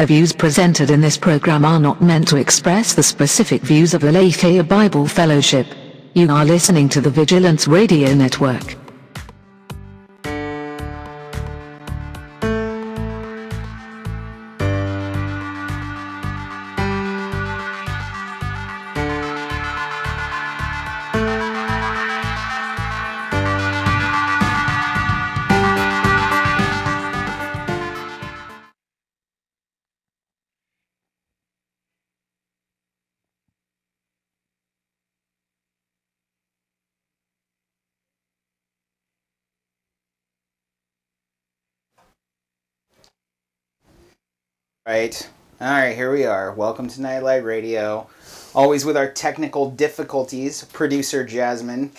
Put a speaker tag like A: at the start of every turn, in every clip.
A: The views presented in this program are not meant to express the specific views of the Aletheia Bible Fellowship. You are listening to the Vigilance Radio Network.
B: Alright, here we are. Welcome to NITE LITE RADIO. Always with our technical difficulties. Producer Jasmine.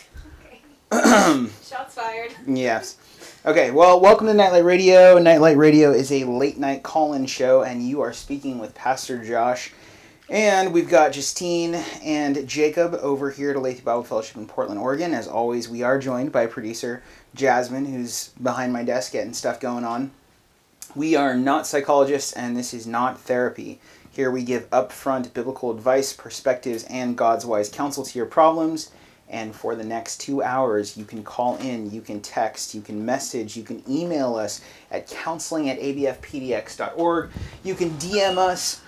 C: Okay. Shots fired.
B: Yes. Okay, well, welcome to NITE LITE RADIO. NITE LITE RADIO is a late night call-in show, and you are speaking with Pastor Josh. And we've got Justine and Jacob over here at Aletheia Bible Fellowship in Portland, Oregon. As always, we are joined by producer Jasmine, who's behind my desk getting stuff going on. We are not psychologists, and this is not therapy. Here we give upfront biblical advice, perspectives, and God's wise counsel to your problems. And for the next 2 hours, you can call in, you can text, you can message, you can email us at counseling@abfpdx.org. You can DM us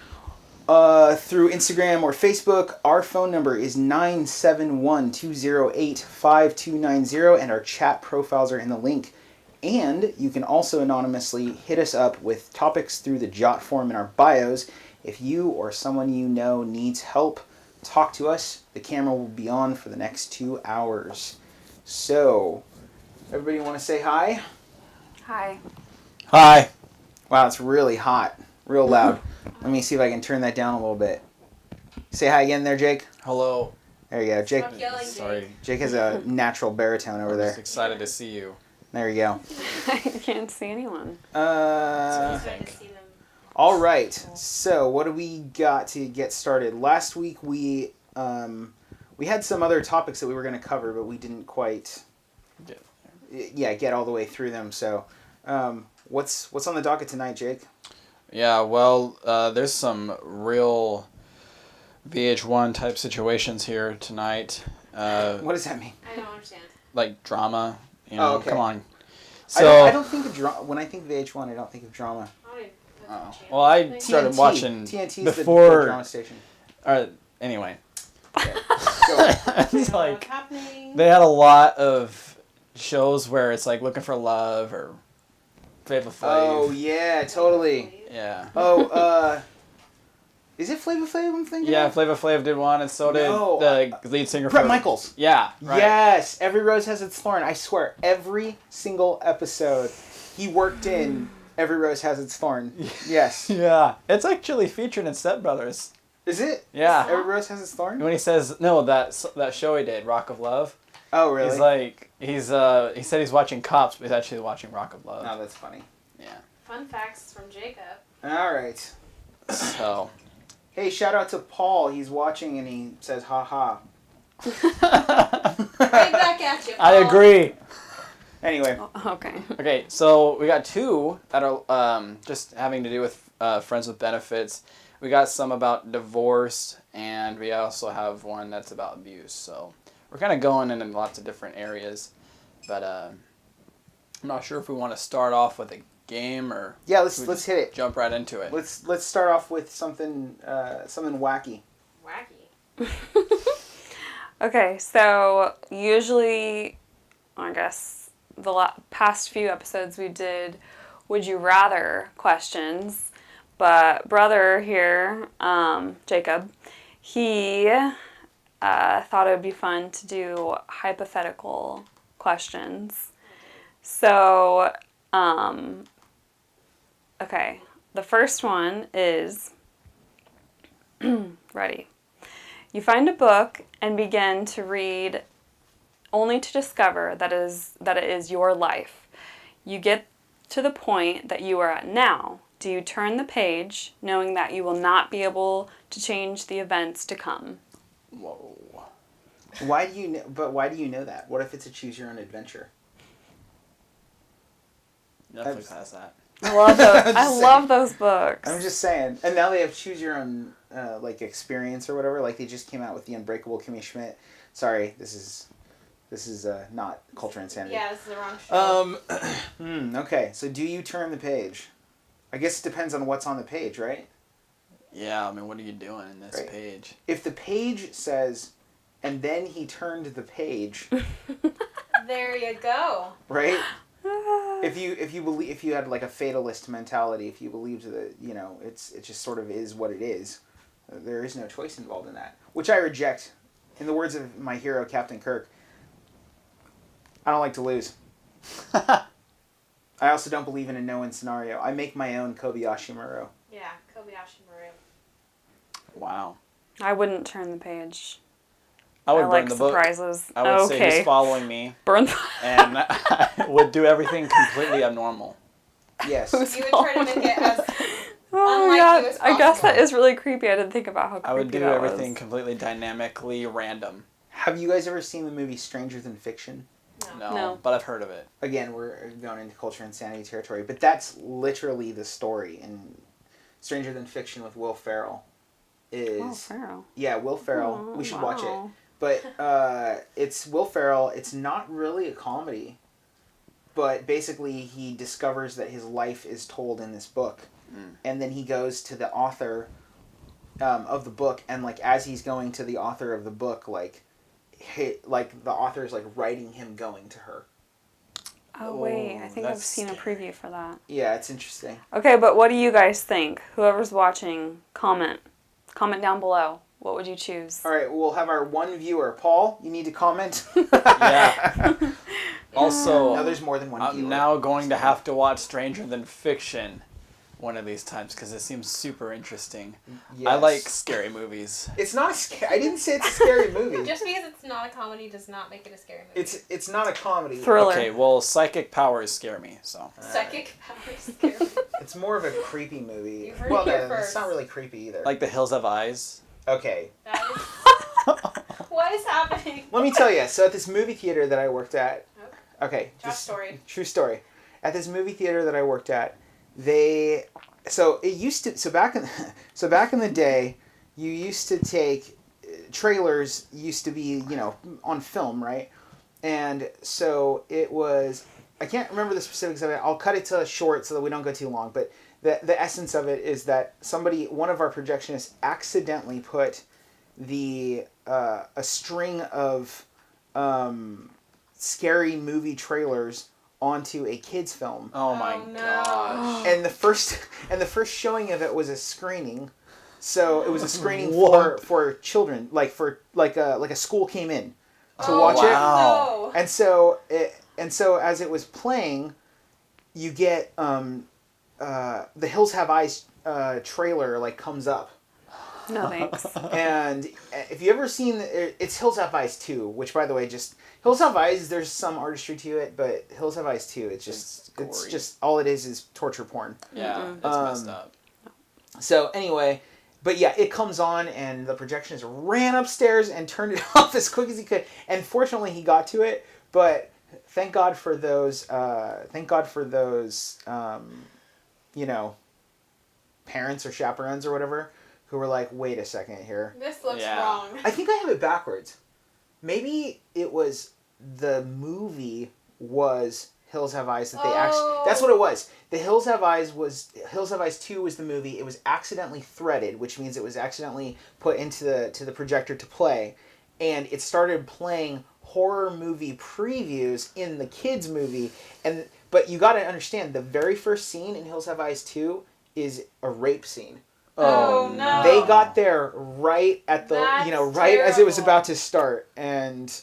B: through Instagram or Facebook. Our phone number is 971-208-5290, and our chat profiles are in the link. And you can also anonymously hit us up with topics through the jot form in our bios. If you or someone you know needs help, talk to us. The camera will be on for the next 2 hours. So, everybody want to say hi?
C: Hi.
B: Hi. Wow, it's really hot. Real loud. Let me see if I can turn that down a little bit. Say hi again there, Jake.
D: Hello.
B: There you go. Jake.
C: Stop yelling, Jake.
D: Sorry.
B: Jake has a natural baritone over
D: I'm
B: there.
D: just excited to see you.
B: There you go.
E: I can't see anyone.
D: I
C: Trying to
D: think.
C: see them.
B: All right. So, what do we got to get started? Last week we had some other topics that we were going to cover, but we didn't quite get all the way through them. So, what's on the docket tonight, Jake?
D: Yeah, well, there's some real VH1 type situations here tonight.
B: What does that mean?
C: I don't understand.
D: Like drama. You know,
B: okay.
D: Come on. So,
B: I don't think of drama. When I think of VH1, I don't think of drama.
D: Well, I started
B: TNT.
D: watching
B: TNT's
D: before.
B: the drama station.
D: Anyway.
B: Okay.
D: It's like
C: What's happening?
D: they had a lot of shows where it's like Looking for Love or Flavor Flav.
B: Oh yeah, totally.
D: Yeah.
B: Oh, is it Flavor Flav I'm thinking?
D: Yeah,
B: of?
D: Flavor Flav did one, and so did
B: No,
D: the lead singer.
B: Bret
D: for
B: Michaels.
D: Yeah. Right.
B: Yes, Every Rose Has Its Thorn. I swear, every single episode, he worked in Every Rose Has Its Thorn. Yes.
D: Yeah, it's actually featured in Step Brothers.
B: Is it?
D: Yeah.
B: Every Rose Has Its Thorn?
D: When he says that show he did, Rock of Love.
B: Oh, really?
D: He's like he said he's watching Cops, but he's actually watching Rock of Love.
B: Oh, that's funny.
D: Yeah.
C: Fun facts from Jacob.
B: All right.
D: So.
B: Hey, shout out to Paul. He's watching and he says, ha ha.
C: Right back at you, Paul.
D: I agree.
B: Anyway.
E: Okay.
D: Okay, so we got two that are just having to do with friends with benefits. We got some about divorce, and we also have one that's about abuse. So we're kind of going in lots of different areas, but I'm not sure if we want to start off with a game or
B: Yeah, let's hit it.
D: jump right into it.
B: Let's start off with something wacky.
C: Wacky.
E: Okay, so usually, I guess, the past few episodes we did Would You Rather questions, but brother here, Jacob, he thought it would be fun to do hypothetical questions. So, okay, the first one is, ready. You find a book and begin to read only to discover that it is your life. You get to the point that you are at now. Do you turn the page knowing that you will not be able to change the events to come?
D: Whoa.
B: Why do you know that? What if it's a choose your own adventure?
D: Netflix has that.
E: I love those. I love those books.
B: I'm just saying. And now they have choose your own like experience or whatever. Like they just came out with the Unbreakable Kimmy Schmidt. Sorry, this is not Culture Insanity.
C: Yeah, this is the wrong show.
B: Okay, so do you turn the page? I guess it depends on what's on the page, right?
D: Yeah, I mean, what are you doing in this
B: Right.
D: page?
B: If the page says, and then he turned the page,
C: There you go.
B: right? If you had like a fatalist mentality, if you believed that it just sort of is what it is, there is no choice involved in that, which I reject. In the words of my hero Captain Kirk, I don't like to lose. I also don't believe in a no-win scenario. I make my own Kobayashi Maru.
C: Yeah, Kobayashi Maru.
D: Wow.
E: I wouldn't turn the page.
D: I would
E: I
D: burn
E: like
D: the book.
E: surprises.
D: I would say
E: Okay.
D: who's following me,
E: Burn the
D: and I would do everything completely abnormal.
B: Yes.
E: Who's
C: You would try to make it as
E: Oh
C: unlike
E: yeah,
C: you as
E: I guess that
C: possible.
E: is really creepy. I didn't think about how creepy
D: I would do
E: that
D: everything
E: was.
D: completely dynamically random.
B: Have you guys ever seen the movie Stranger Than Fiction?
D: No,
E: No.
D: but I've heard of it.
B: Again, we're going into culture insanity territory, but that's literally the story in Stranger Than Fiction with Will Ferrell.
E: Oh, Pharaoh.
B: Yeah, Will Ferrell.
E: Oh,
B: We should watch it.
E: wow.
B: But it's Will Ferrell. It's not really a comedy, but basically he discovers that his life is told in this book, and then he goes to the author of the book, and like as he's going to the author of the book, like the author is like writing him going to her.
E: Oh wait, I
D: Oh,
E: think I've
D: that's
E: seen a
D: scary.
E: preview for that.
B: Yeah, it's interesting.
E: Okay, but what do you guys think? Whoever's watching, comment. Comment down below. What would you choose?
B: All right, we'll have our one viewer, Paul. You need to comment.
D: Yeah. Also,
B: Now there's more than one
D: I'm
B: viewer.
D: now going to have to watch Stranger Than Fiction one of these times because it seems super interesting.
B: Yes.
D: I like scary movies.
B: It's not a scary. I didn't say it's a scary movie.
C: Just because it's not a comedy does not make it a scary movie.
B: It's not a comedy.
E: Thriller.
D: Okay, well, psychic powers scare me, so.
C: Psychic powers scare me.
B: It's more of a creepy movie.
C: You heard
B: Well,
C: it here
B: no, it's
C: first.
B: not really creepy either.
D: Like The Hills Have Eyes.
B: Okay,
C: That is... What is happening?
B: let me tell you. So at this movie theater that I worked at, okay,
C: Josh story.
B: true story. At this movie theater that I worked at, so back in the day, you used to take trailers used to be on film, right? And so it was. I can't remember the specifics of it. I'll cut it to short so that we don't go too long. But the essence of it is that one of our projectionists, accidentally put a string of scary movie trailers onto a kids film.
D: Oh my
C: no.
D: gosh.
B: And the first showing of it was a screening. So it was a screening
D: What?
B: for children, like a school came in to
C: Oh,
B: watch
D: wow.
B: it. And so as it was playing, you get the Hills Have Eyes trailer like comes up.
E: No thanks.
B: And if you ever seen it's Hills Have Eyes 2, which by the way, just Hills Have Eyes, there's some artistry to it, but Hills Have Eyes 2, it's
D: gory.
B: just all it is torture porn.
D: Yeah, it's messed up.
B: So anyway, but yeah, it comes on and the projectionist ran upstairs and turned it off as quick as he could. And fortunately he got to it, but thank God for those parents or chaperones or whatever who were like, wait a second here.
C: This looks
D: Yeah.
C: wrong.
B: I think I have it backwards. Maybe it was the movie was Hills Have Eyes that they actually. That's what it was. The Hills Have Eyes 2 was the movie. It was accidentally threaded, which means it was accidentally put into the projector to play, and it started playing horror movie previews in the kids movie. But you got to understand, the very first scene in Hills Have Eyes 2 is a rape scene.
C: Oh, no.
B: They got there right at the
C: That's
B: right as it was
C: terrible.
B: about to start, and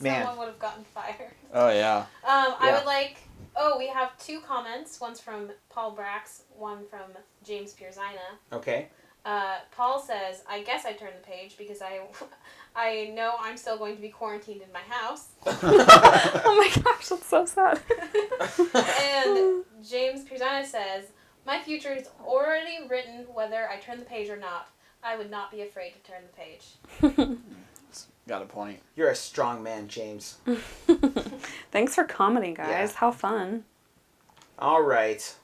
B: Man.
C: Someone would have gotten fired.
D: Oh, yeah.
C: I
B: Yeah.
C: would like. We have 2 comments. One's from Paul Brax, one from James Pierzina.
B: okay.
C: Paul says, "I guess I turned the page because I know I'm still going to be quarantined in my house."
E: Oh my gosh, that's so sad.
C: And James Pierzina says, "My future is already written whether I turn the page or not. I would not be afraid to turn the page."
D: Got a point.
B: You're a strong man, James.
E: Thanks for commenting, guys.
B: Yeah.
E: How fun.
B: All right.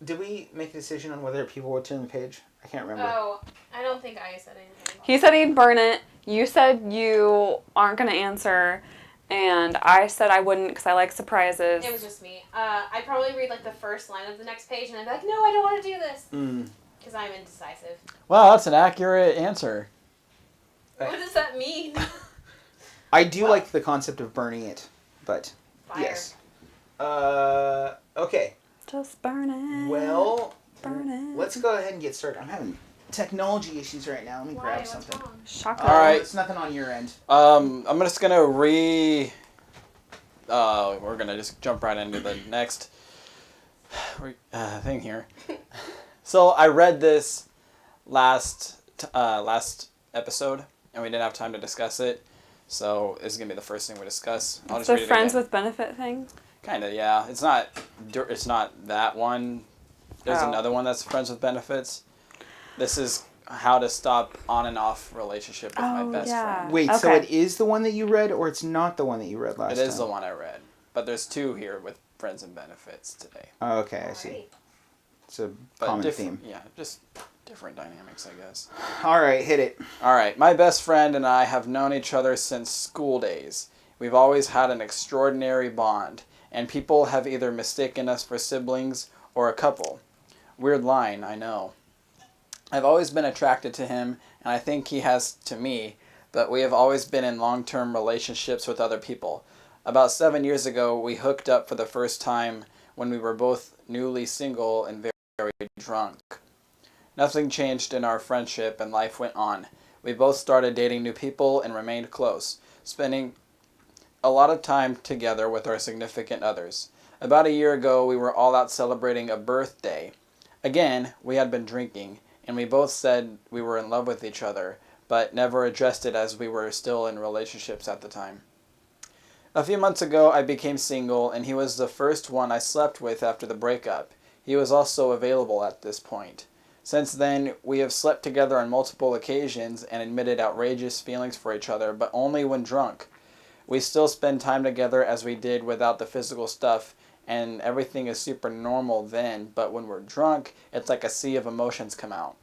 B: Did we make a decision on whether people would turn the page? I can't remember.
C: Oh, I don't think I said anything.
E: He said he'd burn it. You said you aren't going to answer. And I said I wouldn't because I like surprises.
C: It was just me. I'd probably read like the first line of the next page and I'd be like, no, I don't want to do this. Because I'm indecisive.
D: Wow, that's an accurate answer.
C: What does that mean?
B: I do like the concept of burning it, but
C: Fire.
B: yes. Okay.
E: Just burn it.
B: Well,
E: Burn it.
B: let's go ahead and get started. I'm having technology issues right now. Let me
C: Why?
B: grab
C: What's
B: something.
C: wrong?
E: Chocolate.
D: All right.
B: It's nothing on your end.
D: I'm just gonna we're gonna just jump right into the next thing here. So I read this last episode, and we didn't have time to discuss it. So this is gonna be the first thing we discuss. I'll
E: It's
D: just read
E: the
D: it
E: friends
D: again.
E: with benefit thing?
D: Kinda, yeah. It's not that one. There's
E: Oh.
D: another one that's friends with benefits. This is how to stop on and off relationship with my
E: Oh,
D: best
E: yeah.
D: friend.
B: Wait, so
E: Okay.
B: it is the one that you read, or it's not the one that you read last
D: It
B: time?
D: is the one I read, but there's two here with friends and benefits today.
B: Oh, okay, I see.
C: Alright.
B: It's a
D: But
B: common
D: different,
B: theme.
D: yeah, just different dynamics, I guess.
B: All right, hit it.
D: All right, my best friend and I have known each other since school days. We've always had an extraordinary bond, and people have either mistaken us for siblings or a couple. Weird line, I know. I've always been attracted to him, and I think he has to me, but we have always been in long-term relationships with other people. About 7 years ago, we hooked up for the first time when we were both newly single and very drunk. Nothing changed in our friendship, and life went on. We both started dating new people and remained close, spending a lot of time together with our significant others. About a year ago, we were all out celebrating a birthday. Again, we had been drinking, and we both said we were in love with each other, but never addressed it as we were still in relationships at the time. A few months ago, I became single, and he was the first one I slept with after the breakup. He was also available at this point. Since then, we have slept together on multiple occasions and admitted outrageous feelings for each other, but only when drunk. We still spend time together as we did without the physical stuff, and everything is super normal then, but when we're drunk, it's like a sea of emotions come out.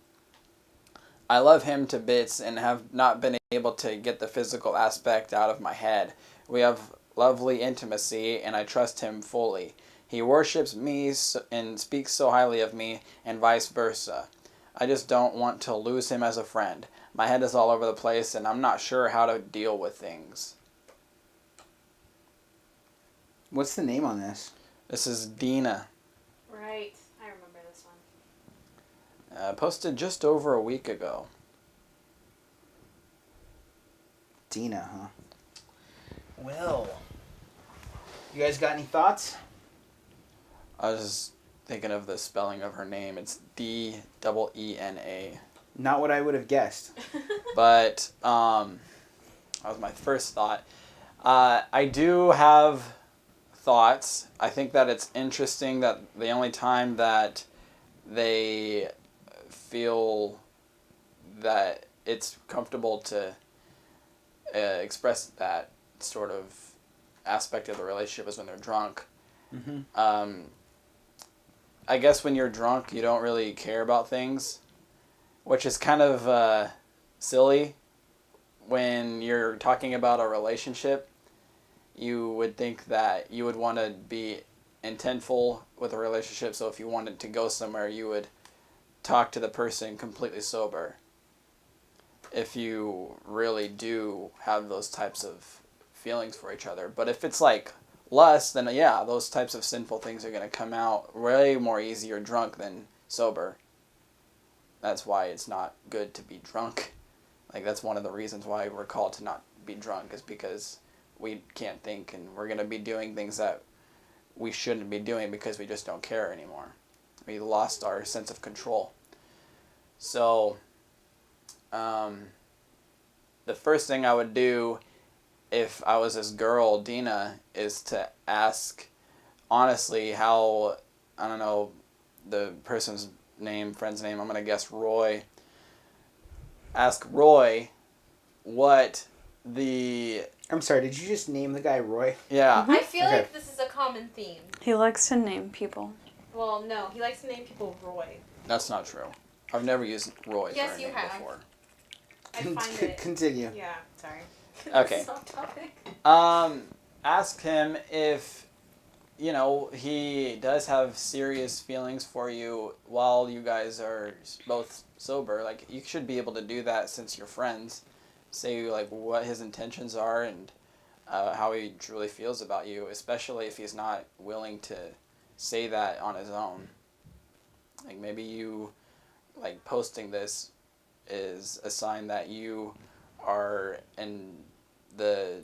D: I love him to bits and have not been able to get the physical aspect out of my head. We have lovely intimacy, and I trust him fully. He worships me and speaks so highly of me, and vice versa. I just don't want to lose him as a friend. My head is all over the place, and I'm not sure how to deal with things.
B: What's the name on this?
D: This is Dina.
C: Right. I remember this one.
D: Posted just over a week ago.
B: Dina, huh? Well, you guys got any thoughts?
D: I was just thinking of the spelling of her name. It's D-E-E-N-A.
B: Not what I would have guessed.
D: But that was my first thought. I do have thoughts. I think that it's interesting that the only time that they feel that it's comfortable to express that sort of aspect of the relationship is when they're drunk.
B: Mm-hmm.
D: I guess when you're drunk, you don't really care about things, which is kind of silly. When you're talking about a relationship, you would think that you would want to be intentful with a relationship, so if you wanted to go somewhere, you would talk to the person completely sober. If you really do have those types of feelings for each other. But if it's like lust, then yeah, those types of sinful things are going to come out way more easier drunk than sober. That's why it's not good to be drunk. Like, that's one of the reasons why we're called to not be drunk, is because we can't think, and we're going to be doing things that we shouldn't be doing because we just don't care anymore. We lost our sense of control. So, the first thing I would do if I was this girl, Dina, is to ask, honestly, how, I don't know, the person's name, friend's name, I'm going to guess Roy. Ask Roy what the
B: I'm sorry, did you just name the guy Roy?
D: Yeah.
C: I feel
B: Okay.
C: like this is a common theme.
E: He likes to name people.
C: Well, no, he likes to name people Roy.
D: That's not true. I've never used Roy
C: Yes,
D: for a
C: you
D: name
C: have.
D: before.
C: I find it.
B: Continue.
C: Yeah, sorry.
D: Okay.
C: This is off topic.
D: Ask him if, he does have serious feelings for you while you guys are both sober. Like, you should be able to do that since you're friends. Say, like, what his intentions are and how he truly feels about you, especially if he's not willing to say that on his own. Like, maybe you, like, posting this is a sign that you are in the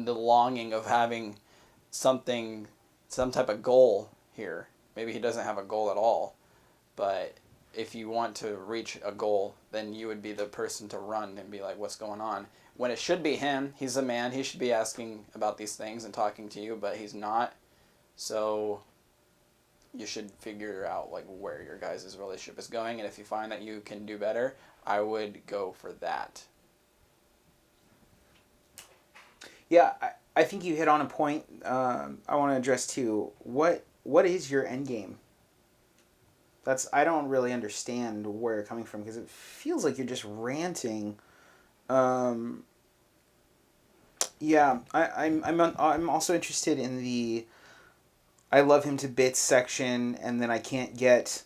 D: longing of having some type of goal here. Maybe he doesn't have a goal at all, but if you want to reach a goal, then you would be the person to run and be like, what's going on? When it should be him. He's a man. He should be asking about these things and talking to you, but he's not. So you should figure out like where your guys' relationship is going, and if you find that you can do better, I would go for that.
B: Yeah, I think you hit on a point I want to address too. What is your end game? I don't really understand where you're coming from because it feels like you're just ranting. Yeah, I'm also interested in the I love him to bits section, and then I can't get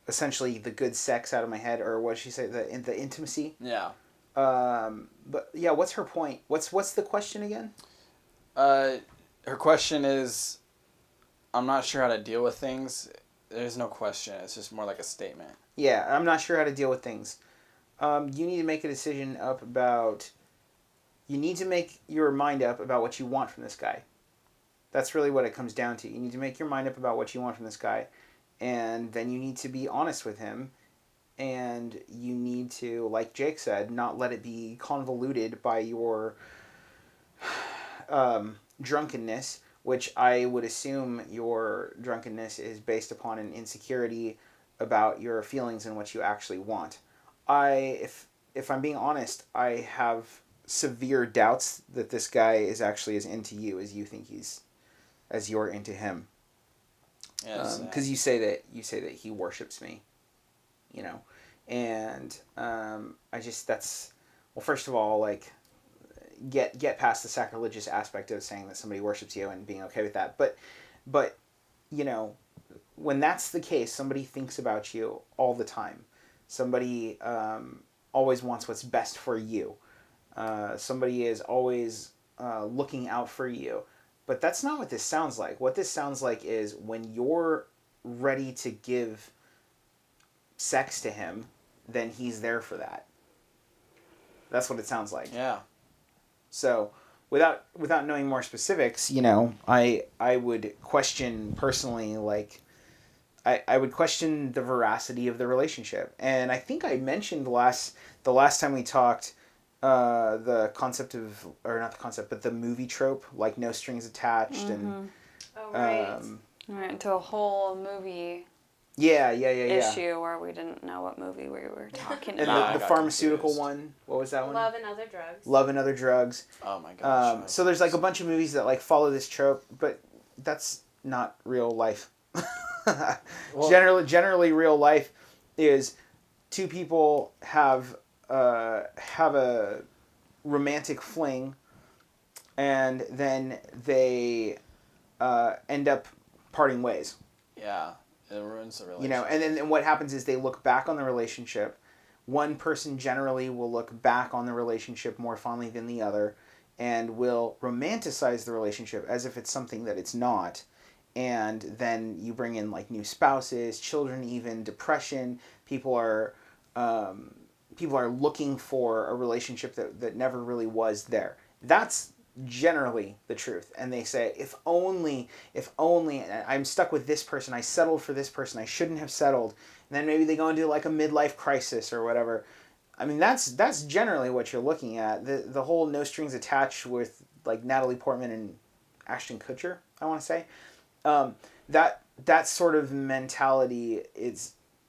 B: essentially the good sex out of my head, or what did she say, the intimacy.
D: Yeah.
B: But yeah, what's her point? What's the question again?
D: Her question is, I'm not sure how to deal with things. There's no question. It's just more like a statement.
B: Yeah, I'm not sure how to deal with things. You need to make a decision you need to make your mind up about what you want from this guy. That's really what it comes down to. You need to make your mind up about what you want from this guy, and then you need to be honest with him, and you need to, like Jake said, not let it be convoluted by your drunkenness, which I would assume your drunkenness is based upon an insecurity about your feelings and what you actually want. If I'm being honest, I have severe doubts that this guy is actually as into you as you think as you're into him.
D: Yes.
B: Because you say that he worships me, and I just first of all, like, get past the sacrilegious aspect of saying that somebody worships you and being okay with that. But when that's the case, somebody thinks about you all the time. Somebody always wants what's best for you. Somebody is always looking out for you. But that's not what this sounds like. What this sounds like is when you're ready to give sex to him, then he's there for that. That's what it sounds like.
D: Yeah.
B: So, without knowing more specifics, I would question personally, like, I would question the veracity of the relationship. And I think I mentioned the last time we talked, the concept of, or not the concept, but the movie trope, like no strings attached. And
C: Oh, right.
E: Right, into a whole movie
B: yeah.
E: issue where we didn't know what movie we were talking
B: And
E: about.
B: the pharmaceutical one, what was that one?
C: Love and Other Drugs.
B: Love and Other Drugs.
D: Oh my gosh.
B: So there's like a bunch of movies that like follow this trope, but that's not real life.
D: Well,
B: Generally, real life is two people have a romantic fling, and then they end up parting ways.
D: yeah, it ruins the relationship.
B: And then what happens is they look back on the relationship. One person generally will look back on the relationship more fondly than the other, and will romanticize the relationship as if it's something that it's not. And then you bring in like new spouses, children, even depression. People are looking for a relationship that never really was there. That's generally the truth. And they say, if only I'm stuck with this person, I settled for this person, I shouldn't have settled. And then maybe they go into like a midlife crisis or whatever. I mean, that's generally what you're looking at. The whole no strings attached with like Natalie Portman and Ashton Kutcher, I want to say. That sort of mentality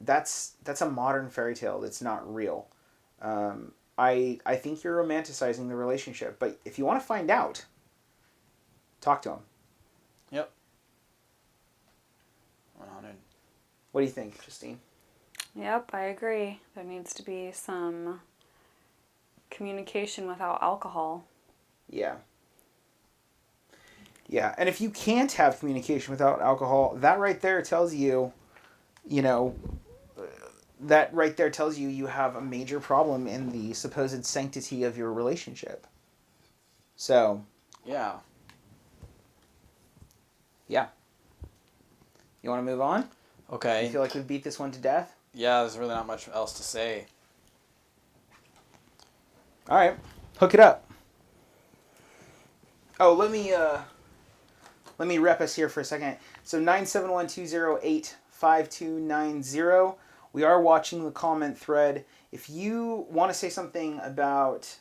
B: that's a modern fairy tale that's not real. I think you're romanticizing the relationship. But if you want to find out, talk to him.
D: Yep. 100.
B: What do you think, Justine?
E: Yep, I agree. There needs to be some communication without alcohol.
B: Yeah. Yeah, and if you can't have communication without alcohol, that right there tells you, that right there tells you you have a major problem in the supposed sanctity of your relationship. So.
D: Yeah.
B: Yeah. You want to move on?
D: Okay.
B: You feel like we beat this one to death?
D: Yeah, there's really not much else to say.
B: All right, hook it up. Oh, let me rep us here for a second. So 971-208-5290. We are watching the comment thread. If you want to say something about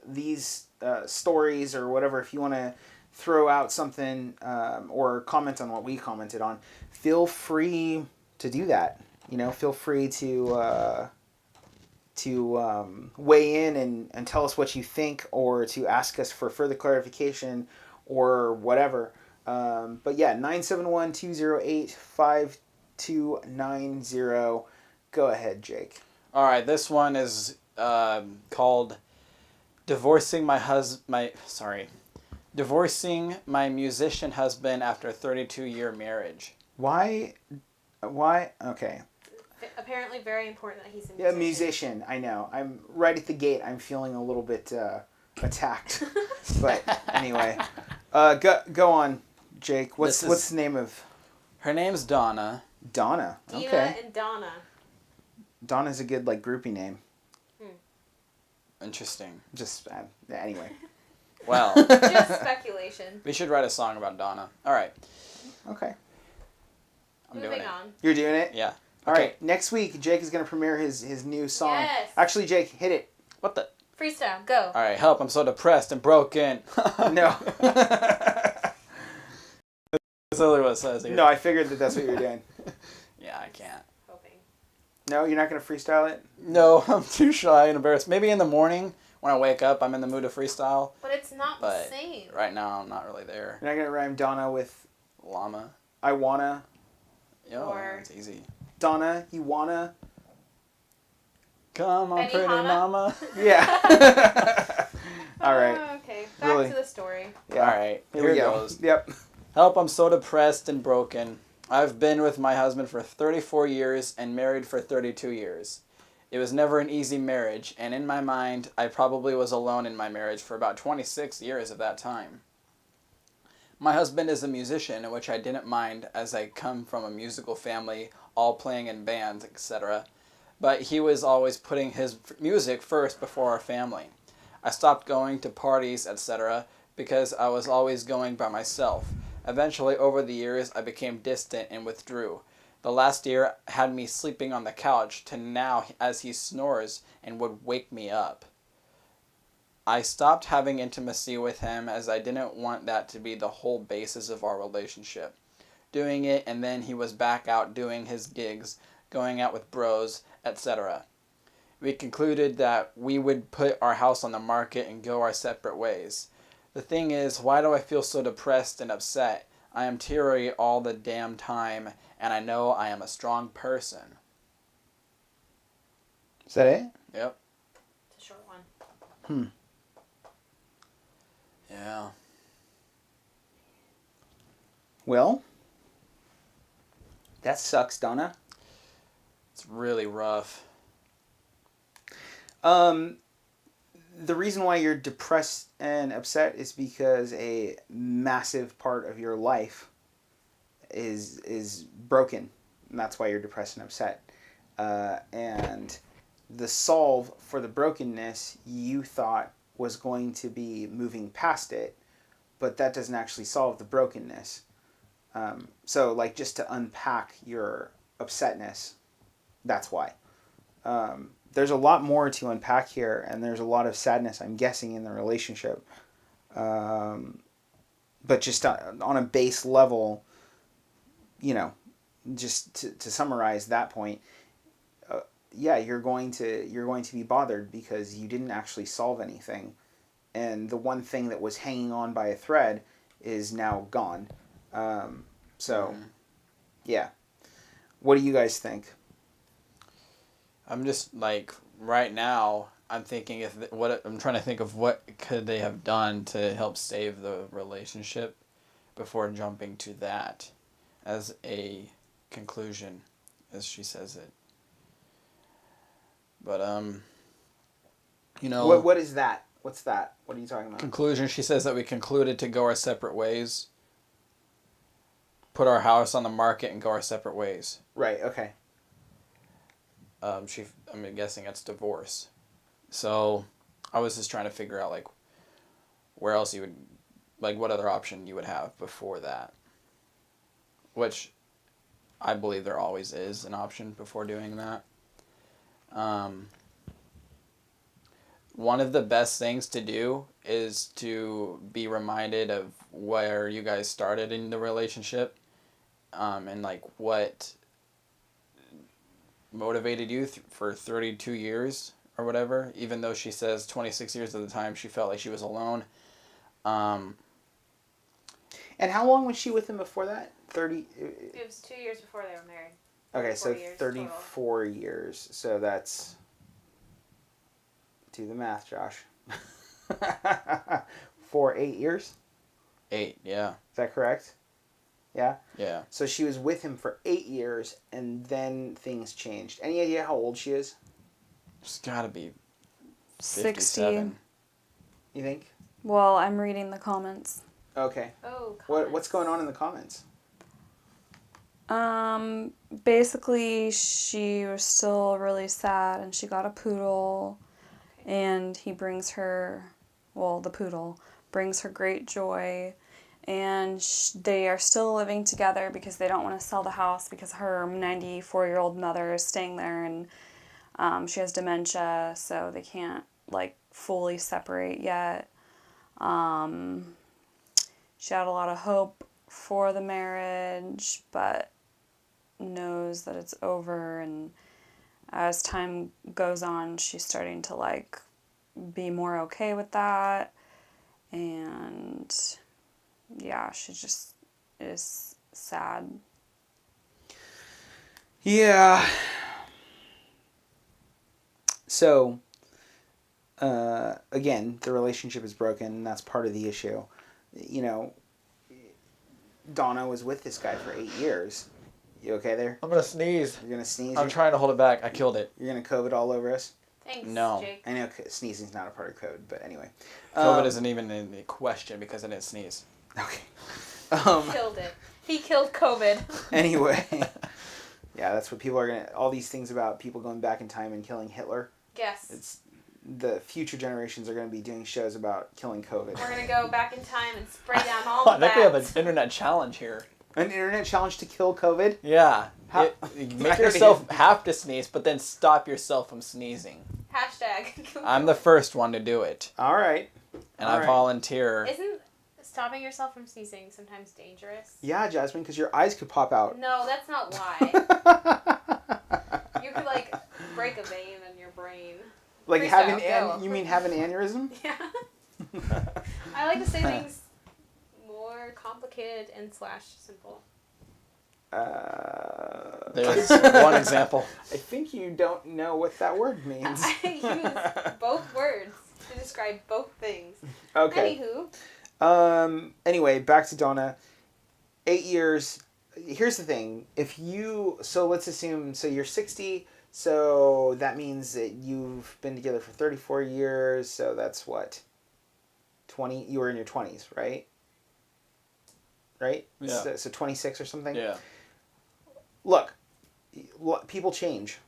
B: these stories or whatever, if you want to throw out something or comment on what we commented on, feel free to do that. Feel free to weigh in and tell us what you think, or to ask us for further clarification or whatever. But yeah, 971-208-5290. Go ahead, Jake.
D: All right, this one is called Divorcing my musician husband after a 32-year marriage.
B: Why? Okay.
C: Apparently very important that he's a musician.
B: Yeah, musician. I know. I'm right at the gate. I'm feeling a little bit attacked. But anyway, go on, Jake. What's the name of?
D: Her name's Donna.
B: Donna.
C: Dina
B: Okay.
C: and Donna.
B: Donna's a good groupie name.
D: Interesting.
B: Just anyway.
D: Well.
C: Just speculation.
D: We should write a song about Donna. All right.
B: Okay.
D: I'm doing it.
C: on.
B: You're doing it?
D: Yeah.
B: All
D: Okay.
B: right. Next week, Jake is going to premiere his new song.
C: Yes.
B: Actually, Jake, hit it.
D: What the?
C: Freestyle, go.
D: All right. Help! I'm so depressed and broken.
B: No.
D: That's literally what it says here.
B: No, I figured that's what you were doing.
D: Yeah, I can't.
C: Hoping.
B: No, you're not going to freestyle it?
D: No, I'm too shy and embarrassed. Maybe in the morning when I wake up, I'm in the mood to freestyle.
C: But it's not the same.
D: Right now, I'm not really there.
B: You're not going to rhyme Donna with
D: Llama.
B: I wanna.
D: Yo,
C: Or-
D: it's easy.
B: Donna, you wanna.
D: Come on,
C: Benny
D: pretty
C: Hanna?
D: mama.
B: Yeah. All right.
C: Okay, back
B: Really?
C: to the story.
B: Yeah.
D: All right,
B: Here
D: here
B: we
D: it
B: go.
D: goes.
B: Yep.
D: Help! I'm so depressed and broken. I've been with my husband for 34 years and married for 32 years. It was never an easy marriage, and in my mind, I probably was alone in my marriage for about 26 years of that time. My husband is a musician, which I didn't mind as I come from a musical family, all playing in bands, etc. But he was always putting his music first before our family. I stopped going to parties, etc. because I was always going by myself. Eventually, over the years, I became distant and withdrew. The last year had me sleeping on the couch to now as he snores and would wake me up. I stopped having intimacy with him as I didn't want that to be the whole basis of our relationship. Doing it, and then he was back out doing his gigs, going out with bros, etc. We concluded that we would put our house on the market and go our separate ways. The thing is, why do I feel so depressed and upset? I am teary all the damn time, and I know I am a strong person.
B: Is that it?
D: Yep.
C: It's a short one.
D: Yeah.
B: Well, that sucks, Donna.
D: It's really rough.
B: The reason why you're depressed and upset is because a massive part of your life is broken, and that's why you're depressed and upset. And the solve for the brokenness you thought was going to be moving past it, but that doesn't actually solve the brokenness. So, just to unpack your upsetness, that's why. There's a lot more to unpack here, and there's a lot of sadness, I'm guessing, in the relationship. But just on a base level, just to summarize that point, you're going to be bothered because you didn't actually solve anything, and the one thing that was hanging on by a thread is now gone. So, yeah. What do you guys think?
D: I'm just like right now. I'm thinking I'm trying to think of what could they have done to help save the relationship before jumping to that as a conclusion, as she says it. But
B: What is that? What's that? What are you talking about?
D: conclusion. She says that we concluded to go our separate ways. Put our house on the market and go our separate ways.
B: Right. Okay.
D: I'm guessing that's divorce. So, I was just trying to figure out like where else you would, like what other option you would have before that. Which, I believe there always is an option before doing that. One of the best things to do is to be reminded of where you guys started in the relationship, and like what motivated you for 32 years or whatever, even though she says 26 years of the time she felt like she was alone.
B: And how long was she with him before that? 30?
C: It was 2 years before they were married.
B: Okay, so
C: 34
B: 34 years. So that's... Do the math, Josh. For 8 years?
D: 8, yeah.
B: Is that correct? Yeah?
D: Yeah.
B: So she was with him for 8 years, and then things changed. Any idea how old she is?
D: She's gotta be
E: 60.
D: 57.
B: You think?
E: Well, I'm reading the comments.
B: Okay.
C: Oh,
B: What's going on in the comments?
E: Basically, she was still really sad, and she got a poodle, and he brings her, well, the poodle brings her great joy, and they are still living together because they don't want to sell the house because her 94-year-old mother is staying there, and she has dementia, so they can't like fully separate yet. She had a lot of hope for the marriage, but knows that it's over, and as time goes on, she's starting to like be more okay with that, and yeah, she just is sad.
B: Yeah. So, again, the relationship is broken, and that's part of the issue. You know, Donna was with this guy for 8 years. You okay there?
D: I'm gonna sneeze.
B: You're gonna sneeze?
D: I'm trying to hold it back. I killed it.
B: You're gonna COVID all over us?
C: Thanks,
D: No.
C: Jake.
B: I know sneezing's not a part of code, but anyway.
D: COVID isn't even in the question because I didn't sneeze.
B: Okay.
C: He killed it. He killed COVID.
B: Anyway. Yeah, that's what people are gonna... All these things about people going back in time and killing Hitler.
C: Yes.
B: It's... The future generations are going to be doing shows about killing COVID.
C: We're going to go back in time and spray down all the
D: I think we have
C: bats.
D: an internet challenge here.
B: An internet challenge to kill COVID?
D: Yeah.
B: How-
D: Make yourself have to sneeze, but then stop yourself from sneezing.
C: Hashtag.
D: I'm the first one to do it.
B: All right.
D: And
B: All
D: I
B: right.
D: volunteer.
C: Isn't stopping yourself from sneezing sometimes dangerous?
B: Yeah, Jasmine, because your eyes could pop out.
C: No, that's not why. You could, like, break a vein in your brain.
B: Like
C: Freestyle,
B: have
C: go.
B: you mean have an aneurysm?
C: Yeah. I like to say things more complicated and / simple.
D: There's one example.
B: I think you don't know what that word means.
C: I use both words to describe both things.
B: Okay.
C: Anywho.
B: Anyway, back to Donna. 8 years. Here's the thing. So let's assume, so you're 60, so that means that you've been together for 34 years, so that's what? 20? You were in your 20s, right? Right?
D: Yeah.
B: So 26 or something?
D: Yeah.
B: Look, people change.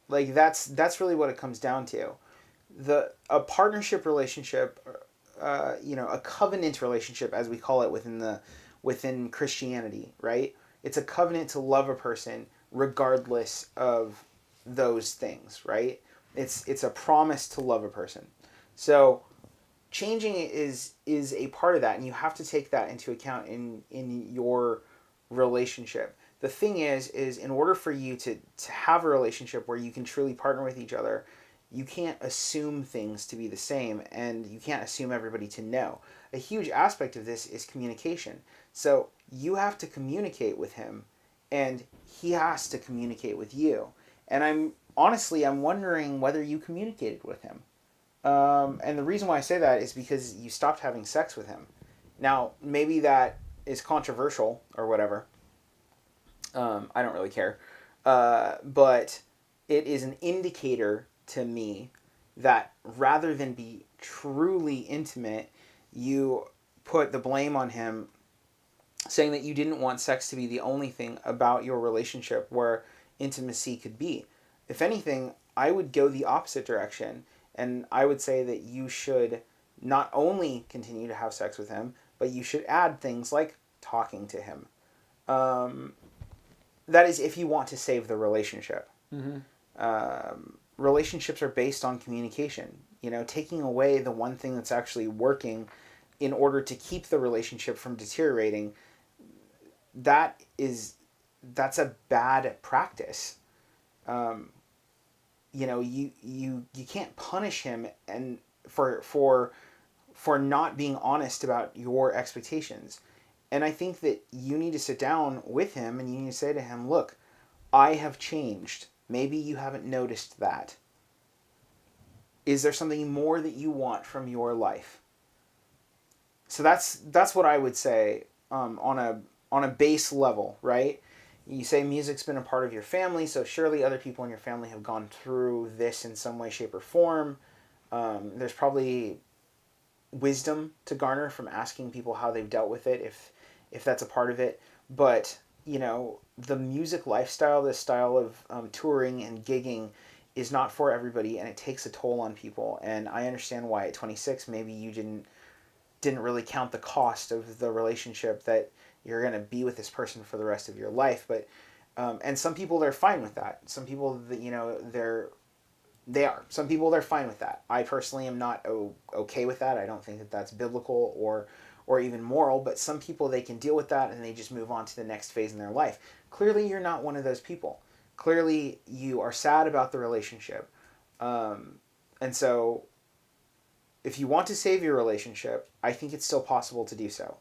B: Like, that's really what it comes down to. A partnership relationship, a covenant relationship, as we call it within Christianity, right? It's a covenant to love a person regardless of those things, right? It's a promise to love a person. So changing is a part of that, and you have to take that into account in your relationship. the thing is in order for you to have a relationship where you can truly partner with each other, you can't assume things to be the same, and you can't assume everybody to know. A huge aspect of this is communication. So you have to communicate with him, and he has to communicate with you. And I'm wondering whether you communicated with him. And the reason why I say that is because you stopped having sex with him. Now, maybe that is controversial or whatever. I don't really care. But it is an indicator to me that rather than be truly intimate, you put the blame on him, saying that you didn't want sex to be the only thing about your relationship where intimacy could be. If anything, I would go the opposite direction, and I would say that you should not only continue to have sex with him, but you should add things like talking to him. That is if you want to save the relationship. Relationships are based on communication. Taking away the one thing that's actually working in order to keep the relationship from deteriorating, that's a bad practice. You can't punish him and for not being honest about your expectations. And I think that you need to sit down with him and you need to say to him, look, I have changed. Maybe you haven't noticed that. Is there something more that you want from your life? So that's what I would say on a base level, right? You say music's been a part of your family, so surely other people in your family have gone through this in some way, shape, or form. There's probably wisdom to garner from asking people how they've dealt with it, if that's a part of it. But, the music lifestyle, this style of touring and gigging is not for everybody, and it takes a toll on people. And I understand why at 26, maybe you didn't really count the cost of the relationship that you're going to be with this person for the rest of your life. But and some people, they're fine with that. Some people, they are. Some people, they're fine with that. I personally am not okay with that. I don't think that that's biblical or even moral, but some people, they can deal with that and they just move on to the next phase in their life. Clearly, you're not one of those people. Clearly, you are sad about the relationship. And so, if you want to save your relationship, I think it's still possible to do so.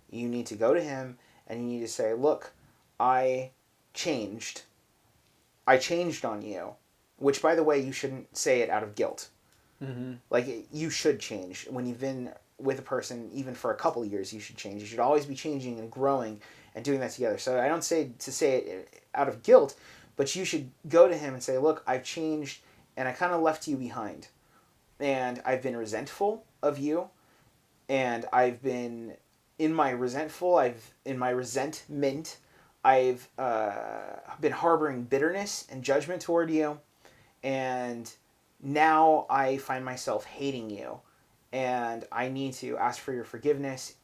B: You need to go to him and you need to say, look, I changed. I changed on you. Which, by the way, you shouldn't say it out of guilt. Like, you should change. When you've been with a person, even for a couple of years, you should change. You should always be changing and growing and doing that together. So I don't say to say it out of guilt, but you should go to him and say, look, I've changed and I kind of left you behind. And I've been resentful of you. And I've been in my resentment, I've been harboring bitterness and judgment toward you. And now I find myself hating you. And I need to ask for your forgiveness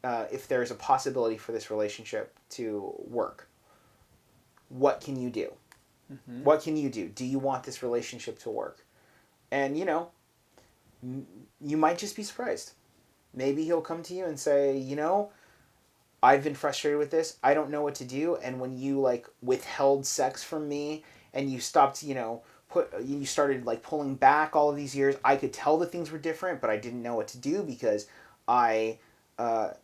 B: if there's a possibility for this relationship to work. What can you do? What can you do? Do you want this relationship to work? And, you might just be surprised. Maybe he'll come to you and say, I've been frustrated with this. I don't know what to do. And when you, withheld sex from me and you stopped, you started pulling back all of these years, I could tell that things were different, but I didn't know what to do because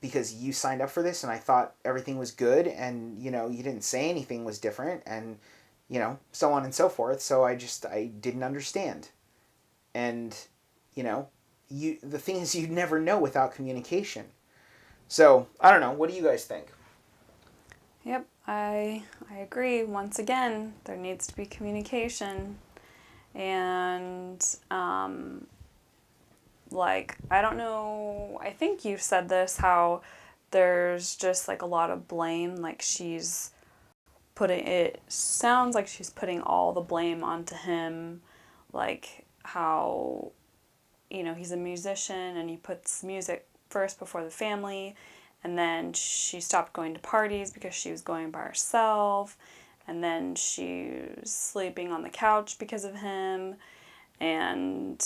B: because you signed up for this and I thought everything was good and, you didn't say anything was different and, so on and so forth. So I didn't understand. And, the thing is you'd never know without communication. So, I don't know. What do you guys think?
E: Yep, I agree. Once again, there needs to be communication. And, I don't know, I think you said this, how there's just, a lot of blame. It sounds like she's putting all the blame onto him. How, he's a musician and he puts music first before the family. And then she stopped going to parties because she was going by herself. And then she was sleeping on the couch because of him. And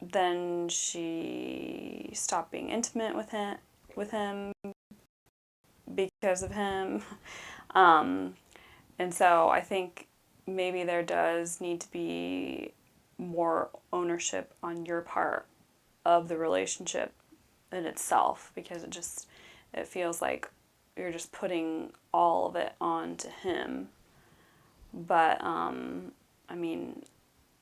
E: then she stopped being intimate with him because of him. And so I think maybe there does need to be more ownership on your part of the relationship in itself, because it feels like you're just putting all of it onto him. But I mean,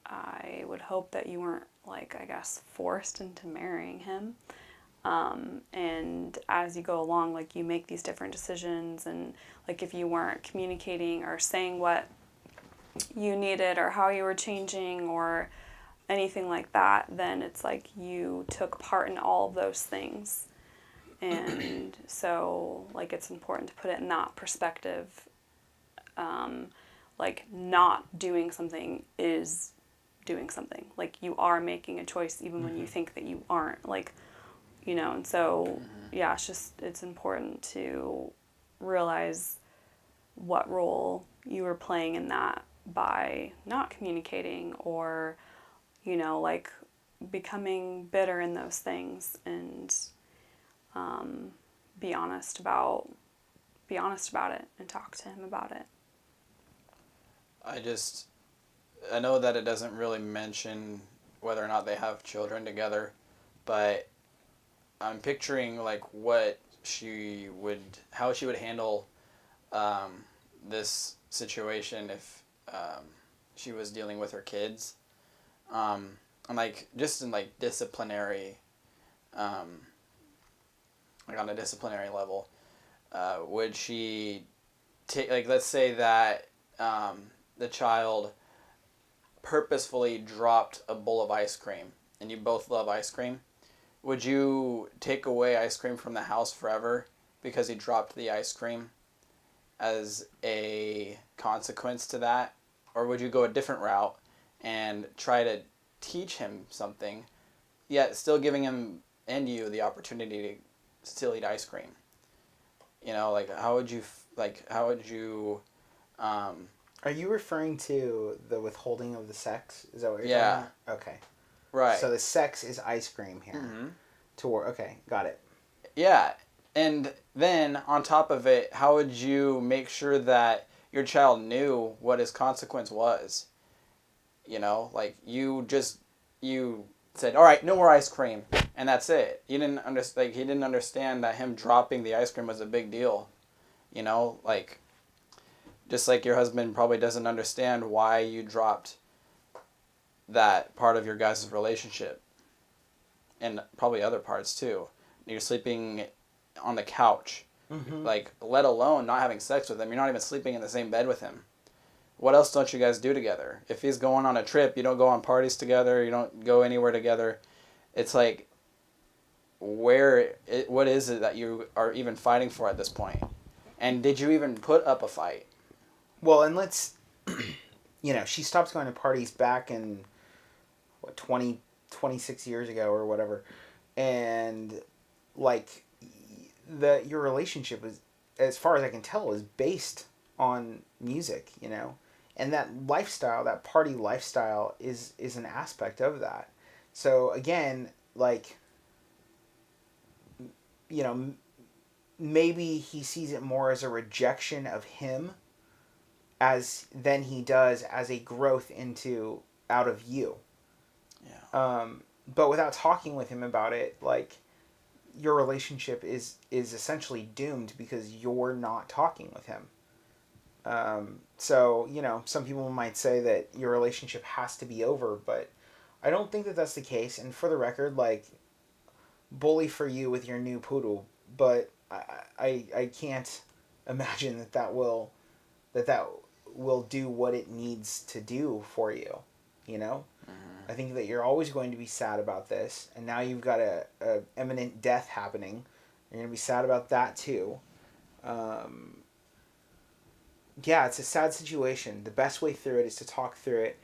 E: I would hope that you weren't, like, I guess, forced into marrying him. And as you go along, like, you make these different decisions, and like if you weren't communicating or saying what you needed or how you were changing or anything like that, then it's like you took part in all of those things. And so, like, it's important to put it in that perspective. Like, not doing something is doing something. Like, you are making a choice even when you think that you aren't. Like, you know, and so, yeah, it's important to realize what role you were playing in that by not communicating or, you know, like, becoming bitter in those things, and be honest about it and talk to him about it.
D: I know that it doesn't really mention whether or not they have children together, but I'm picturing, like, how she would handle this situation if she was dealing with her kids, and, like, just in, like, disciplinary, like, on a disciplinary level, would she take, like, let's say that the child purposefully dropped a bowl of ice cream, and you both love ice cream. Would you take away ice cream from the house forever because he dropped the ice cream as a consequence to that? Or would you go a different route and try to teach him something, yet still giving him and you the opportunity to still eat ice cream? You know, like, how would you
B: Are you referring to the withholding of the sex? Is that what you're
D: Yeah.
B: talking about? Okay.
D: Right.
B: So the sex is ice cream here.
D: Mm-hmm.
B: Okay, got it.
D: Yeah. And then, on top of it, how would you make sure that your child knew what his consequence was? You know, like, you said, all right, no more ice cream, and that's it. He didn't understand that him dropping the ice cream was a big deal. You know, like, just like your husband probably doesn't understand why you dropped that part of your guys' relationship, and probably other parts too. You're sleeping on the couch, like, let alone not having sex with him. You're not even sleeping in the same bed with him. What else don't you guys do together? If he's going on a trip, you don't go on parties together. You don't go anywhere together. It's like, what is it that you are even fighting for at this point? And did you even put up a fight?
B: Well, and let's, you know, she stopped going to parties back in, 26 years ago or whatever. And, like, your relationship was, as far as I can tell, is based on music, you know? And that lifestyle, that party lifestyle is an aspect of that. So, again, like, you know, maybe he sees it more as a rejection of him than he does as a growth out of you.
D: Yeah.
B: But without talking with him about it, like, your relationship is essentially doomed because you're not talking with him. So, you know, some people might say that your relationship has to be over, but I don't think that that's the case. And for the record, like, bully for you with your new poodle, but I can't imagine that will do what it needs to do for you, you know? I think that you're always going to be sad about this, and now you've got a imminent death happening. You're going to be sad about that too. Yeah, it's a sad situation. The best way through it is to talk through it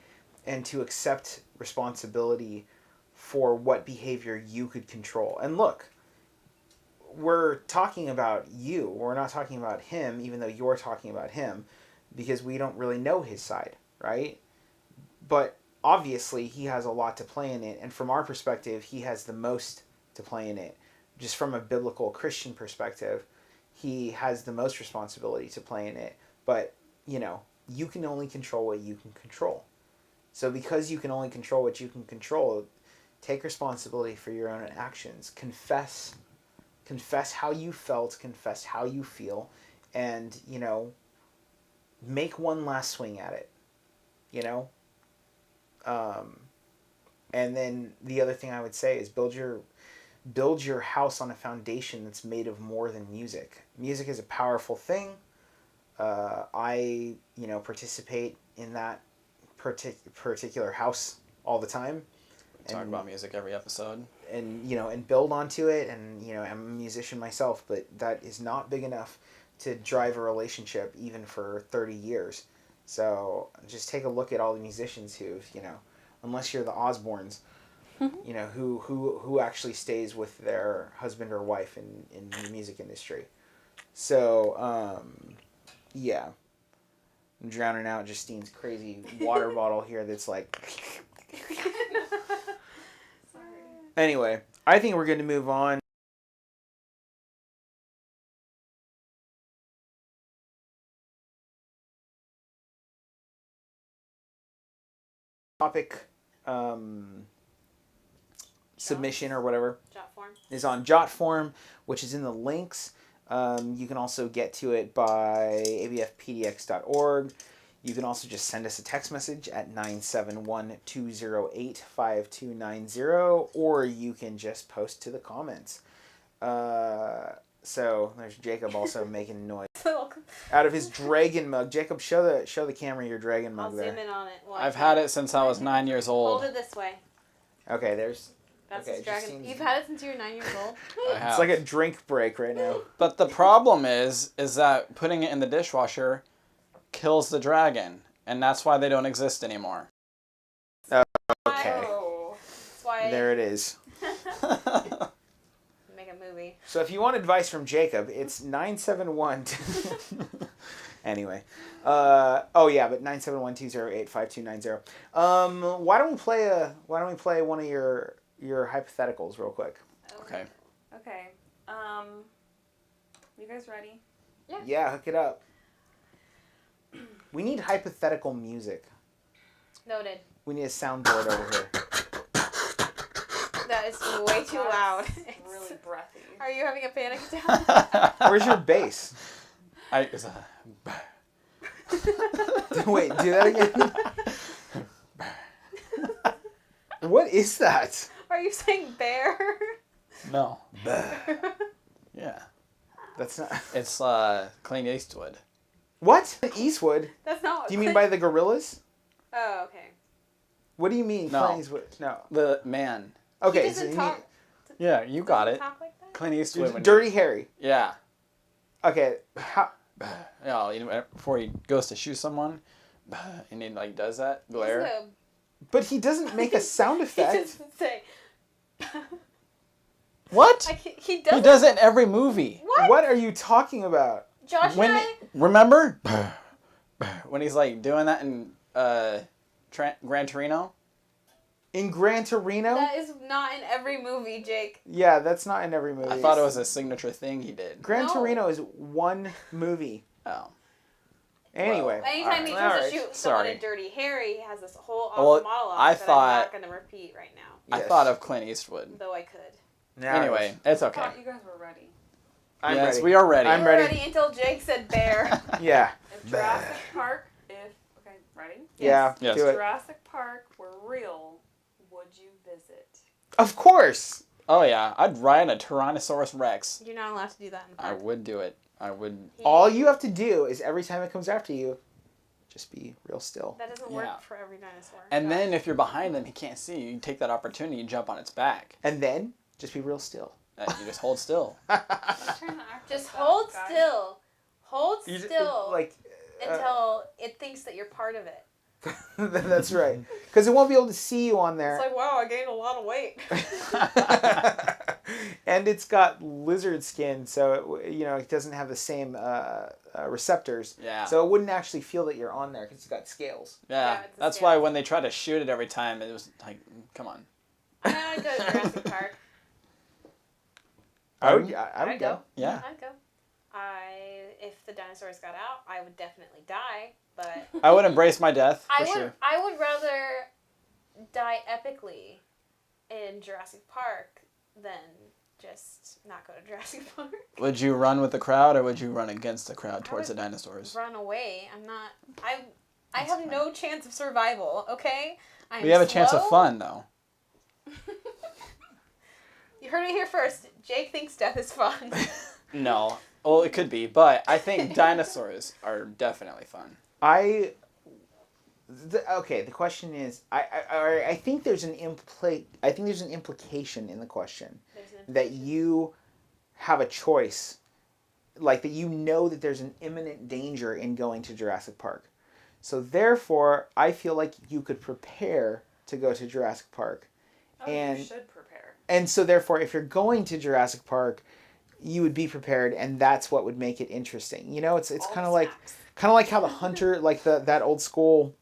B: and to accept responsibility for what behavior you could control. And look, we're talking about you. We're not talking about him, even though you're talking about him, because we don't really know his side, right? But obviously, he has a lot to play in it, and from our perspective, he has the most to play in it. Just from a biblical Christian perspective, he has the most responsibility to play in it. But, you know, you can only control what you can control. So because you can only control what you can control, take responsibility for your own actions. Confess how you felt, confess how you feel, and, you know, make one last swing at it, you know? And then the other thing I would say is build your house on a foundation that's made of more than music. Music is a powerful thing. I, you know, participate in that particular house all the time.
D: Talk about music every episode.
B: And, you know, and build onto it. And, you know, I'm a musician myself, but that is not big enough to drive a relationship even for 30 years. So just take a look at all the musicians who, you know, unless you're the Osbournes, you know, who actually stays with their husband or wife in the music industry. So, yeah. I'm drowning out Justine's crazy water bottle here that's like... Anyway, I think we're going to move on. Topic submission or whatever
C: Jot form.
B: is on Jot form, which is in the links. You can also get to it by abfpdx.org. You can also just send us a text message at 971-208-5290, or you can just post to the comments. So there's Jacob also making noise out of his dragon mug. Jacob, show the camera your dragon mug.
C: I'll
B: there.
C: zoom in on it.
D: I've had it since I was 9 years old.
C: Hold it this way.
B: Okay, there's...
C: That's
B: okay,
C: his dragon.
B: Justine's...
C: You've had it since you were 9 years old?
D: I have.
B: It's like a drink break right now.
D: But the problem is that putting it in the dishwasher kills the dragon, and that's why they don't exist anymore.
B: Okay.
C: That's why
B: There it is.
C: make a movie.
B: So if you want advice from Jacob, it's 971... Anyway. But 971-208-5290. Why don't we play one of your hypotheticals real quick?
D: Okay.
E: Okay. You guys ready?
B: Yeah, hook it up. We need hypothetical music.
C: Noted.
B: We need a soundboard over here.
C: That is way too loud.
E: It's really breathy.
C: Are you having a panic attack?
B: Where's your bass? Wait, do that again. What is that?
C: Are you saying bear?
D: No. Yeah.
B: That's not...
D: It's Clint Eastwood.
B: What? Eastwood?
C: That's not what
B: Do you mean by the gorillas?
C: Oh, okay.
B: What do you mean,
D: No.
B: Clint Eastwood? No.
D: The man.
B: Okay,
C: He
B: so
C: doesn't
B: you
C: talk.
D: Yeah, you got it.
C: Talk like that?
D: Clint Eastwood.
B: mean...
D: when
B: Dirty Harry.
D: Yeah.
B: Okay, how...
D: Yeah, you know, before he goes to shoot someone, and he like does that glare.
B: But he doesn't make a sound
C: He
B: effect.
C: doesn't say.
D: What?
C: He does.
D: He does it in every movie.
C: What?
B: What are you talking about?
C: Josh
D: When
C: and I.
D: remember when he's like doing that in Gran Torino?
B: In Gran Torino?
C: That is not in every movie, Jake.
B: Yeah, that's not in every movie.
D: I thought it was a signature thing he did.
B: Gran
C: No.
B: Torino is one movie.
D: Oh.
B: Anyway.
C: Anytime he
B: all
C: tries
B: right.
C: to shoot someone
D: Sorry.
C: in Dirty Harry, he has this whole awesome
D: Well,
C: monologue
D: I
C: that I'm
D: thought-
C: not going to repeat right now.
D: I
B: Yes.
D: thought of Clint Eastwood.
C: Though I could.
B: Now
D: Anyway, it's
E: I
D: okay.
E: thought you guys were ready.
B: I'm
D: yes,
B: ready.
D: we are ready.
B: I'm
C: We were
B: ready.
C: until Jake said bear.
B: Yeah.
E: If Jurassic Park, okay, ready?
B: Yeah,
D: Yes.
B: do
E: If
B: it.
E: Jurassic Park were real, would you visit?
B: Of course.
D: Oh yeah, I'd ride a Tyrannosaurus Rex.
C: You're not allowed to do that in the
D: I
C: park.
D: would do it. I would.
B: All you have to do is every time it comes after you, just be real still.
C: That doesn't
D: Yeah.
C: work for every dinosaur.
D: And then if you're behind them, he can't see you. You take that opportunity and jump on its back.
B: And then, just be real still.
D: You just hold still.
C: Just hold still. Hold
B: You just-
C: still
B: like,
C: until it thinks that you're part of it.
B: that's right. Because it won't be able to see you on there.
C: It's like, wow, I gained a lot of weight.
B: And it's got lizard skin, so it doesn't have the same receptors.
D: Yeah.
B: So it wouldn't actually feel that you're on there because it's got scales.
D: Yeah.
C: it's a
D: That's
C: scale.
D: why when they try to shoot it every time, it was like, come on.
C: I'd go to Jurassic Park.
B: I would go.
D: Yeah.
C: I'd go. If the dinosaurs got out, I would definitely die, but
D: I would embrace my death, for sure.
C: I would rather die epically in Jurassic Park than just not go to Jurassic Park.
D: Would you run with the crowd, or would you run against the crowd towards the dinosaurs?
C: Run away. I have no chance of survival, okay?
D: We have a chance of fun, though.
C: You heard it here first. Jake thinks death is fun.
D: No. Well, it could be, but I think dinosaurs are definitely fun.
B: The question is, I think there's an implication in the question that you have a choice, like that you know that there's an imminent danger in going to Jurassic Park. So therefore, I feel like you could prepare to go to Jurassic Park.
E: Oh,
B: and
E: you should prepare.
B: And so therefore, if you're going to Jurassic Park, you would be prepared, and that's what would make it interesting. You know, it's kind of like how the hunter, like that old school,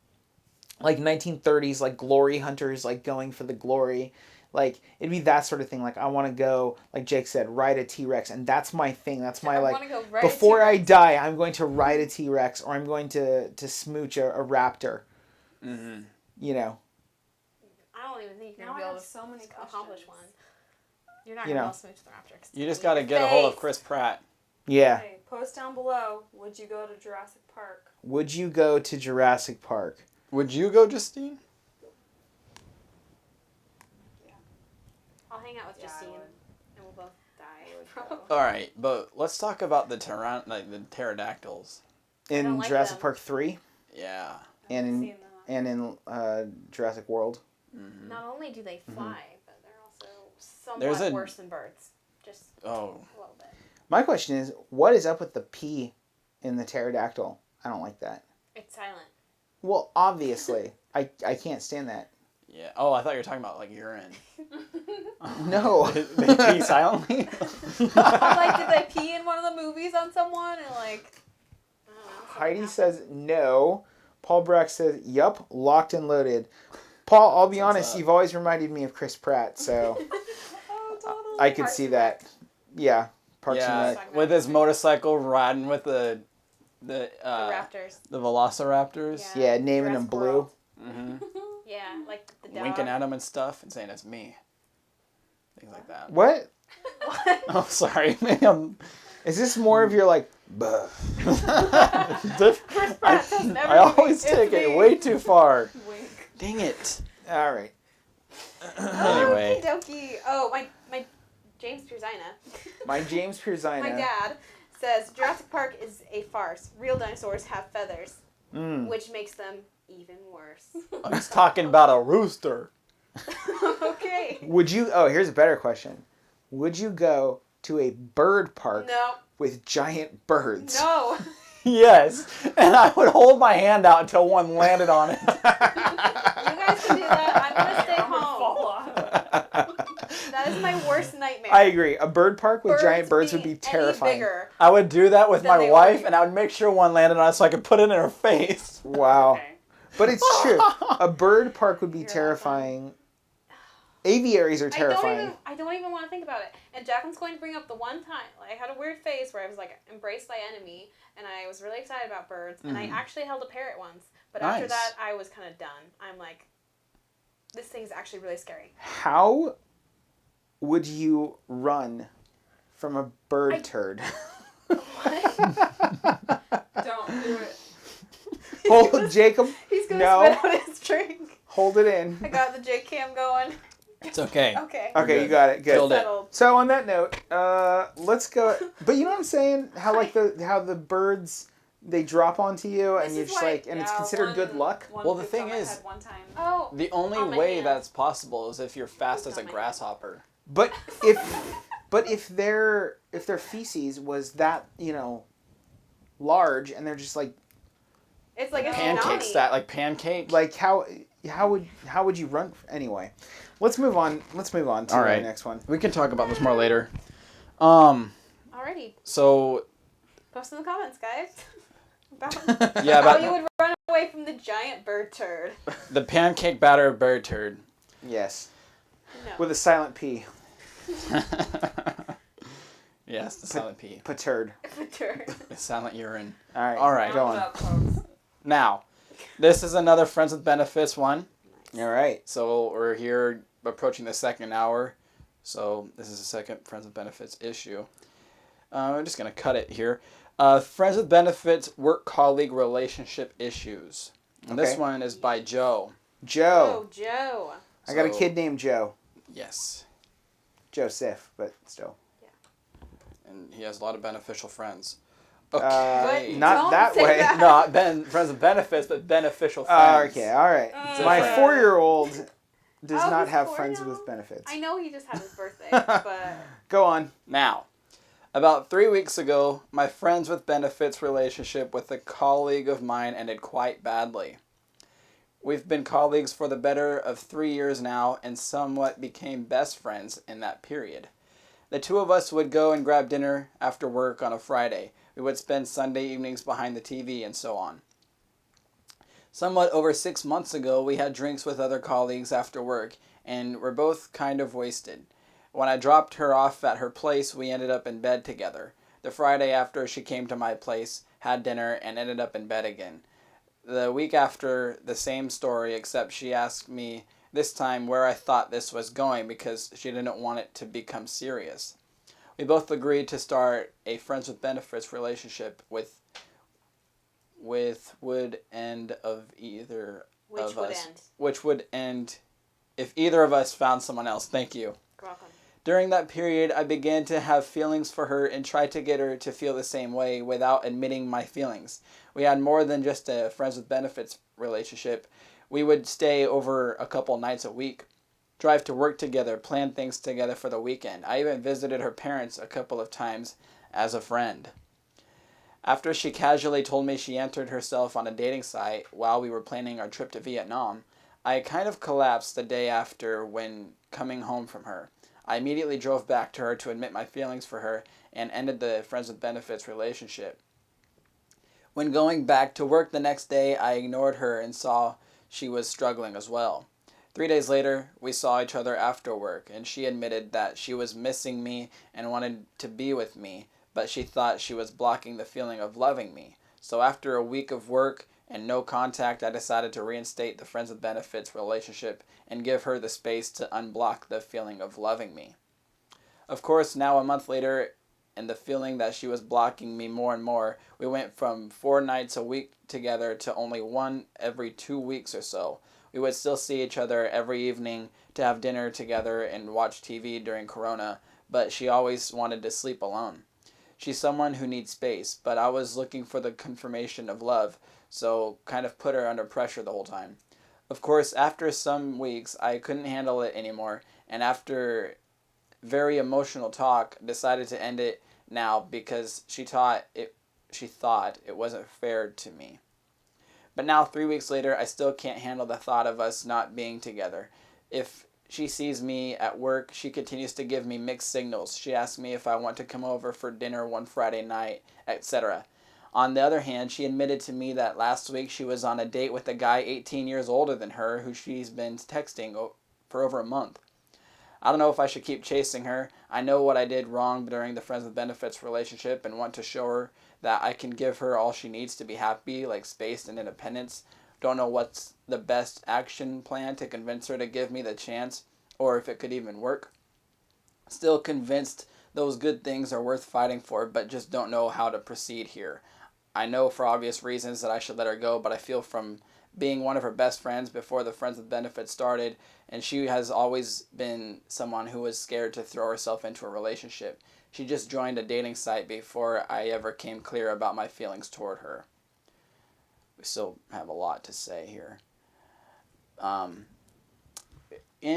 B: like 1930s, like glory hunters, like going for the glory. Like, it'd be that sort of thing. Like, I want to go, like Jake said, ride a T-Rex. And that's my thing. That's my, like, before I die, I'm going to ride a T-Rex, or I'm going to smooch a raptor.
D: Mm-hmm.
B: You know.
C: I don't even think you're going to be able to accomplish one. You're not going to be able to smooch the raptor.
D: You just got to get a hold of Chris Pratt.
B: Yeah.
E: Okay, post down below, would you go to Jurassic Park?
B: Would you go to Jurassic Park?
D: Would you go, Justine?
C: I'll hang out with Justine, and we'll both die.
D: All right, but let's talk about the pterodactyls.
B: In Jurassic Park 3?
D: Yeah.
B: And in Jurassic World?
C: Mm-hmm. Not only do they fly, but they're also somewhat worse than birds. Just a little bit.
B: My question is, what is up with the P in the pterodactyl? I don't like that.
C: It's silent.
B: Well, obviously. I can't stand that.
D: Yeah. Oh, I thought you were talking about, like, urine.
B: No.
D: They pee silently?
C: Like, did they pee in one of the movies on someone? And, like, I don't know.
B: Heidi says no. Paul Brack says, yup, locked and loaded. Paul, I'll be honest, you've always reminded me of Chris Pratt, so
E: totally.
B: I could see that. Yeah, Parks and Rec.
D: With his motorcycle riding with the
C: raptors.
D: The velociraptors.
B: Yeah, naming them Blue.
D: Mm-hmm.
C: Yeah, like the dog.
D: Winking at him and stuff and saying it's me. Things like that.
B: What?
D: Oh, sorry.
B: Is this more of your, like, buh?
C: Chris Pratt says never.
D: I always take it way too far.
E: Wink.
D: Dang it.
B: All right.
D: Anyway.
C: Okie dokie. Oh, my James Pierzina.
B: My James Pierzina.
C: My dad says Jurassic Park is a farce. Real dinosaurs have feathers, which makes them even worse.
D: I was talking about a rooster.
C: Okay.
B: Would you... Oh, here's a better question. Would you go to a bird park with giant birds?
C: No.
D: Yes. And I would hold my hand out until one landed on it.
C: You guys can do that. I'm going to stay home.
E: Fall off.
C: That is my worst nightmare.
B: I agree. A bird park with giant birds would be terrifying.
C: Bigger.
D: I would do that with my wife, and I would make sure one landed on it so I could put it in her face.
B: Wow.
E: Okay.
B: But it's true. A bird park would be terrifying. Aviaries are terrifying.
C: I don't even want to think about it. And Jacqueline's going to bring up the one time, like, I had a weird phase where I was like embraced by enemy, and I was really excited about birds, and I actually held a parrot once. But after that, I was kind of done. I'm like, this thing's actually really scary.
B: How would you run from a bird turd?
C: What?
E: Don't do it.
B: Hold, Jacob.
C: He's going to spit out his drink.
B: Hold it in.
C: I got the J cam going.
D: It's okay.
C: Okay.
B: Okay, you got it. Good.
D: Killed it.
B: So on that note, let's go. But you know what I'm saying? How like how the birds, they drop onto you, and you're just like, and it's considered good luck.
D: Well, the thing is, the only way that's possible is if you're fast as a grasshopper.
B: But if their feces was that, you know, large, and they're just like,
C: it's like a
D: pancake stat, like pancake.
B: Like how would you run anyway? Let's move on to the next one.
D: We can talk about this more later.
C: Alrighty.
D: So
C: Post in the comments, guys.
D: How
C: you would run away from the giant bird turd.
D: The pancake batter bird turd.
B: Yes.
C: No.
B: With a silent P.
D: Yes, the silent P.
B: Perturbed.
D: The silent urine.
B: All right, go on.
E: Up, folks.
D: Now, this is another Friends with Benefits one.
B: All right.
D: So we're here approaching the second hour. So this is the second Friends with Benefits issue. I'm just going to cut it here. Friends with Benefits work colleague relationship issues. And this one is by Joe.
B: Joe.
C: Oh, Joe.
B: I got a kid named Joe.
D: Yes.
B: Joseph, but still.
D: And he has a lot of beneficial friends. Okay.
B: Not
C: Don't
B: that
C: say
B: way.
C: that.
D: Not friends with benefits, but beneficial friends.
B: Okay, all right. My
D: different.
B: 4-year-old does
C: Oh,
B: not
C: he's
B: have
C: 4
B: friends
C: now?
B: with benefits.
C: I know he just had his birthday, but
B: Go on.
D: Now, about 3 weeks ago, my friends with benefits relationship with a colleague of mine ended quite badly. We've been colleagues for the better of 3 years now and somewhat became best friends in that period. The two of us would go and grab dinner after work on a Friday. We would spend Sunday evenings behind the TV and so on. Somewhat over 6 months ago, we had drinks with other colleagues after work, and were both kind of wasted. When I dropped her off at her place, we ended up in bed together. The Friday after, she came to my place, had dinner, and ended up in bed again. The week after, the same story, except she asked me this time where I thought this was going because she didn't want it to become serious. We both agreed to start a friends with benefits relationship which would end of either of us. Which would end if either of us found someone else. Thank you.
C: you're welcome.
D: During that period, I began to have feelings for her and tried to get her to feel the same way without admitting my feelings. We had more than just a friends with benefits relationship. We would stay over a couple nights a week, drive to work together, plan things together for the weekend. I even visited her parents a couple of times as a friend. After she casually told me she entered herself on a dating site while we were planning our trip to Vietnam, I kind of collapsed the day after when coming home from her. I immediately drove back to her to admit my feelings for her and ended the friends with benefits relationship. When going back to work the next day, I ignored her and saw she was struggling as well. 3 days later, we saw each other after work, and she admitted that she was missing me and wanted to be with me, but she thought she was blocking the feeling of loving me. So after a week of work and no contact, I decided to reinstate the friends with benefits relationship and give her the space to unblock the feeling of loving me. Of course, now a month later, and the feeling that she was blocking me more and more, we went from 4 nights a week together to only 1 every 2 weeks or so. We would still see each other every evening to have dinner together and watch TV during Corona, but she always wanted to sleep alone. She's someone who needs space, but I was looking for the confirmation of love, so kind of put her under pressure the whole time. Of course, after some weeks, I couldn't handle it anymore, and after very emotional talk, decided to end it now because she thought it wasn't fair to me. But now, 3 weeks later, I still can't handle the thought of us not being together. If she sees me at work, she continues to give me mixed signals. She asks me if I want to come over for dinner one Friday night, etc. On the other hand, she admitted to me that last week she was on a date with a guy 18 years older than her who she's been texting for over a month. I don't know if I should keep chasing her. I know what I did wrong during the friends with benefits relationship and want to show her that I can give her all she needs to be happy, like space and independence. Don't know what's the best action plan to convince her to give me the chance, or if it could even work. Still convinced those good things are worth fighting for, but just don't know how to proceed here. I know for obvious reasons that I should let her go, but I feel from being one of her best friends before the friends with benefits started, and she has always been someone who was scared to throw herself into a relationship. She just joined a dating site before I ever came clear about my feelings toward her. We still have a lot to say here. And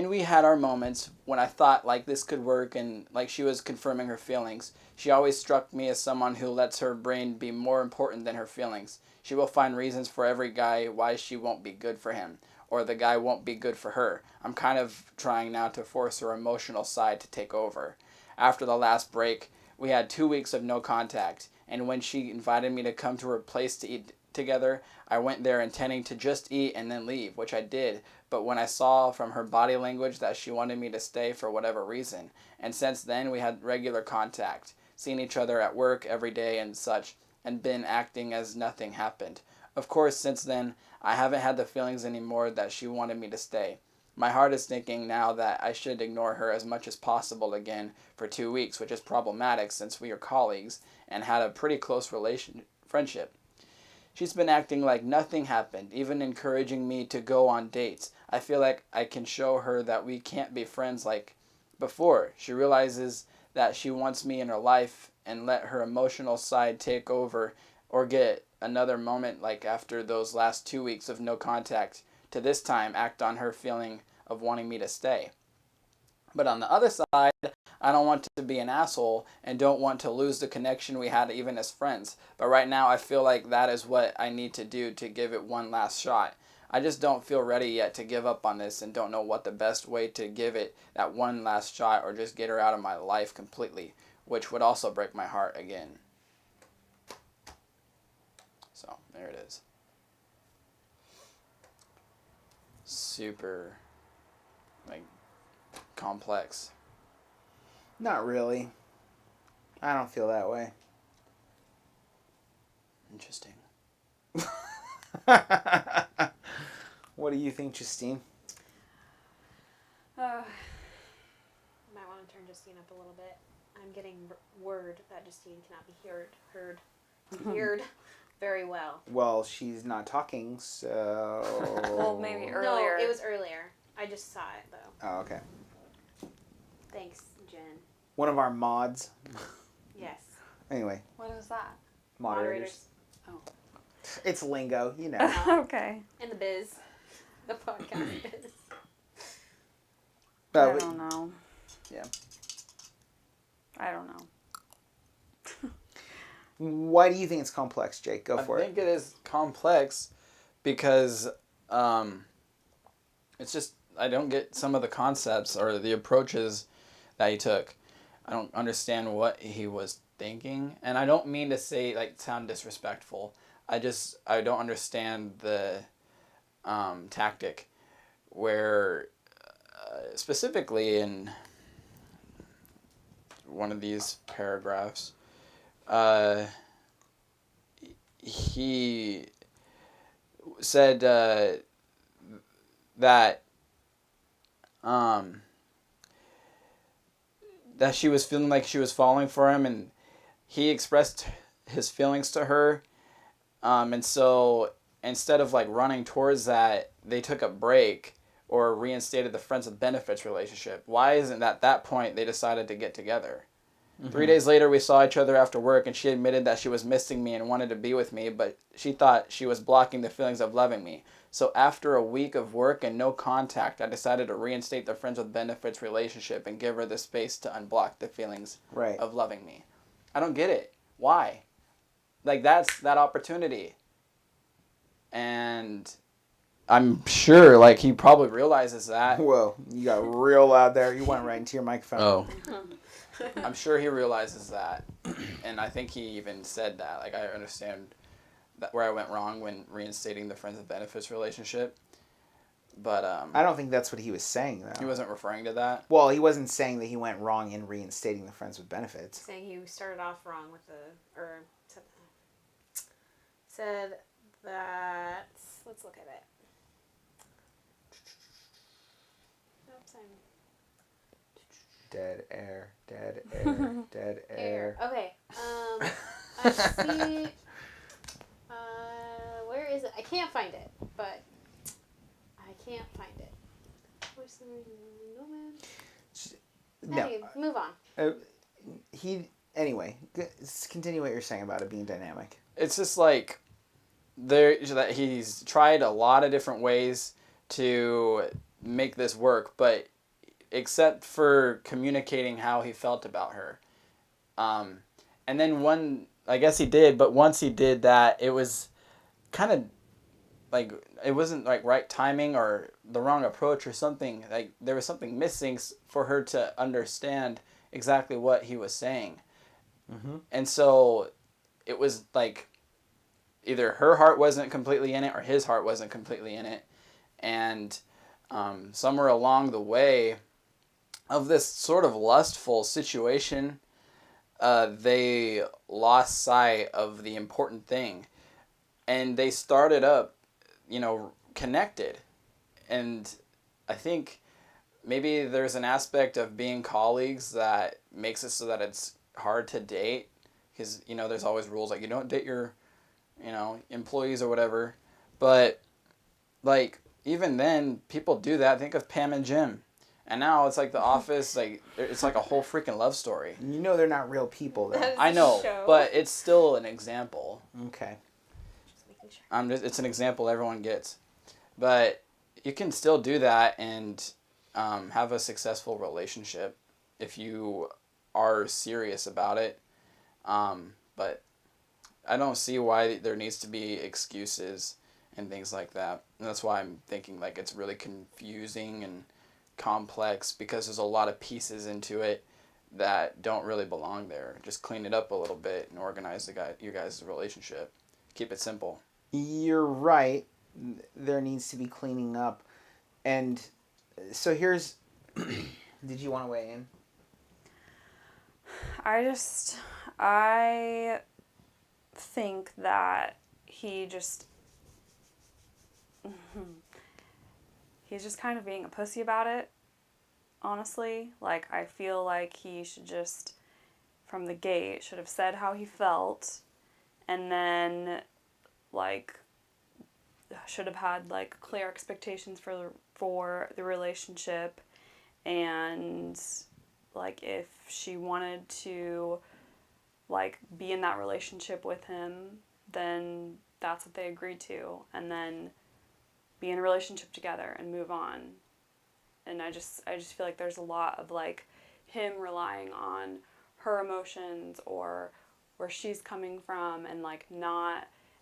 D: we had our moments when I thought like this could work and like she was confirming her feelings. She always struck me as someone who lets her brain be more important than her feelings. She will find reasons for every guy why she won't be good for him, or the guy won't be good for her. I'm kind of trying now to force her emotional side to take over. After the last break, we had 2 weeks of no contact, and when she invited me to come to her place to eat together, I went there intending to just eat and then leave, which I did, but when I saw from her body language that she wanted me to stay for whatever reason, and since then we had regular contact. seeing each other at work every day and such, and been acting as nothing happened. Of course, since then, I haven't had the feelings anymore that she wanted me to stay. My heart is thinking now that I should ignore her as much as possible again for 2 weeks, which is problematic since we are colleagues and had a pretty close friendship. She's been acting like nothing happened, even encouraging me to go on dates. I feel like I can show her that we can't be friends like before. She realizes that she wants me in her life and let her emotional side take over, or get another moment like after those last 2 weeks of no contact to this time act on her feeling of wanting me to stay. But on the other side, I don't want to be an asshole and don't want to lose the connection we had even as friends. But right now I feel like that is what I need to do to give it one last shot. I just don't feel ready yet to give up on this and don't know what the best way to give it that one last shot or just get her out of my life completely, which would also break my heart again. So, there it is. Super, complex.
B: Not really. I don't feel that way.
D: Interesting.
B: What do you think, Justine?
C: Might want to turn Justine up a little bit. I'm getting word that Justine cannot be heard very well.
B: Well, she's not talking, so...
E: Well, maybe earlier.
C: No, it was earlier. I just saw it, though.
B: Oh, okay.
C: Thanks, Jen.
B: One of our mods.
C: Yes.
B: Anyway.
E: What is that?
B: Moderators.
E: Oh.
B: It's lingo, you know.
E: Okay.
C: In the biz. The podcast biz.
E: I don't know.
B: Yeah.
E: I don't know.
B: Why do you think it's complex, Jake? Go for it.
D: I think it is complex because it's just I don't get some of the concepts or the approaches that he took. I don't understand what he was thinking, and I don't mean to say sound disrespectful. I don't understand the tactic where specifically in one of these paragraphs he said that she was feeling like she was falling for him, and he expressed his feelings to her, and so instead of running towards that, they took a break or reinstated the friends with benefits relationship. Why isn't at that point they decided to get together? Mm-hmm. 3 days later, we saw each other after work, and she admitted that she was missing me and wanted to be with me, but she thought she was blocking the feelings of loving me. So after a week of work and no contact, I decided to reinstate the friends with benefits relationship and give her the space to unblock the feelings of loving me. I don't get it. Why? That's that opportunity. And I'm sure, he probably realizes that.
B: Whoa, you got real loud there. You went right into your microphone.
D: Oh. I'm sure he realizes that, and I think he even said that. I understand that where I went wrong when reinstating the friends with benefits relationship, but
B: I don't think that's what he was saying, though.
D: He wasn't referring to that?
B: Well, he wasn't saying that he went wrong in reinstating the friends with benefits.
C: Saying he started off wrong with said that, let's look at it. Oops,
B: Dead air, dead air, dead air.
C: Okay. I see. Where is it? I can't find it, but I can't find it. Where's the no. Anyway, move on.
B: Anyway, continue what you're saying about it being dynamic.
D: It's just that he's tried a lot of different ways to make this work, but except for communicating how he felt about her. And then I guess he did, but once he did that, it was kind of it wasn't right timing or the wrong approach or something. There was something missing for her to understand exactly what he was saying. Mm-hmm. And so it was either her heart wasn't completely in it or his heart wasn't completely in it. And somewhere along the way of this sort of lustful situation, they lost sight of the important thing, and they started up, connected. And I think maybe there's an aspect of being colleagues that makes it so that it's hard to date, because there's always rules like you don't date your employees or whatever. But like even then people do that. Think of Pam and Jim, and now it's like The Office, like it's like a whole freaking love story.
B: They're not real people though.
D: I know, but it's still an example.
B: Okay.
C: Just making sure.
D: It's an example everyone gets, but you can still do that and have a successful relationship if you are serious about it. But I don't see why there needs to be excuses and things like that. And that's why I'm thinking like it's really confusing and complex, because there's a lot of pieces into it that don't really belong there. Just clean it up a little bit and organize your guys' relationship. Keep it simple.
B: You're right. There needs to be cleaning up. And so here's... Did you want to weigh in?
E: I think that he's just kind of being a pussy about it, honestly. Like, I feel like he should just, from the gate, should have said how he felt, and then, like, should have had, like, clear expectations for the relationship, and, like, if she wanted to, like, be in that relationship with him, then that's what they agreed to, and then be in a relationship together and move on. And I just feel like there's a lot of, like, him relying on her emotions or where she's coming from, and, like,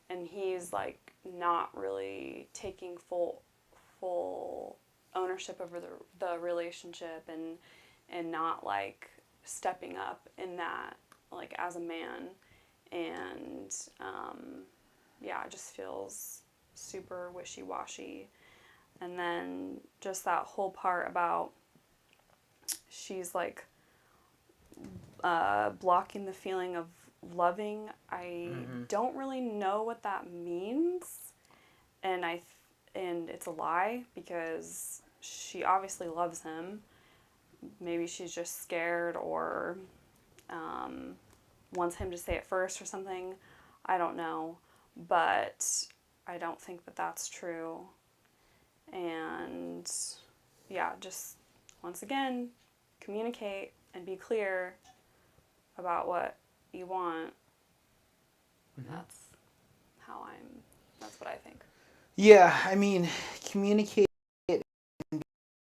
E: and he's, like, not really taking full ownership over the relationship, and not, like, stepping up in that, like, as a man. And it just feels super wishy-washy. And then just that whole part about she's, like, blocking the feeling of loving. I don't really know what that means, and it's a lie, because she obviously loves him. Maybe she's just scared, or wants him to say it first or something. I don't know, but I don't think that that's true. And just once again, communicate and be clear about what you want. That's what I think.
B: Yeah, I mean, communicate and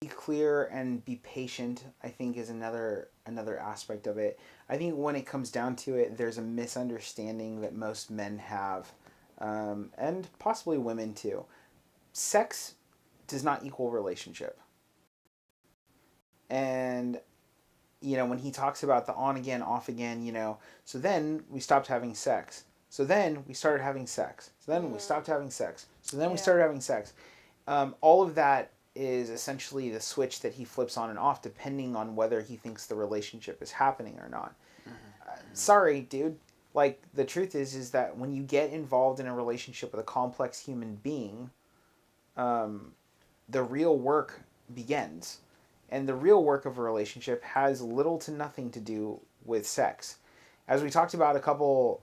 B: be clear and be patient, I think, is another aspect of it. I think when it comes down to it, there's a misunderstanding that most men have, and possibly women too. Sex does not equal relationship. And, when he talks about the on again, off again, so then we stopped having sex. So then we started having sex. So then we stopped having sex. So then we started having sex. All of that is essentially the switch that he flips on and off depending on whether he thinks the relationship is happening or not. Sorry, dude. Like, the truth is that when you get involved in a relationship with a complex human being, the real work begins. And the real work of a relationship has little to nothing to do with sex. As we talked about a couple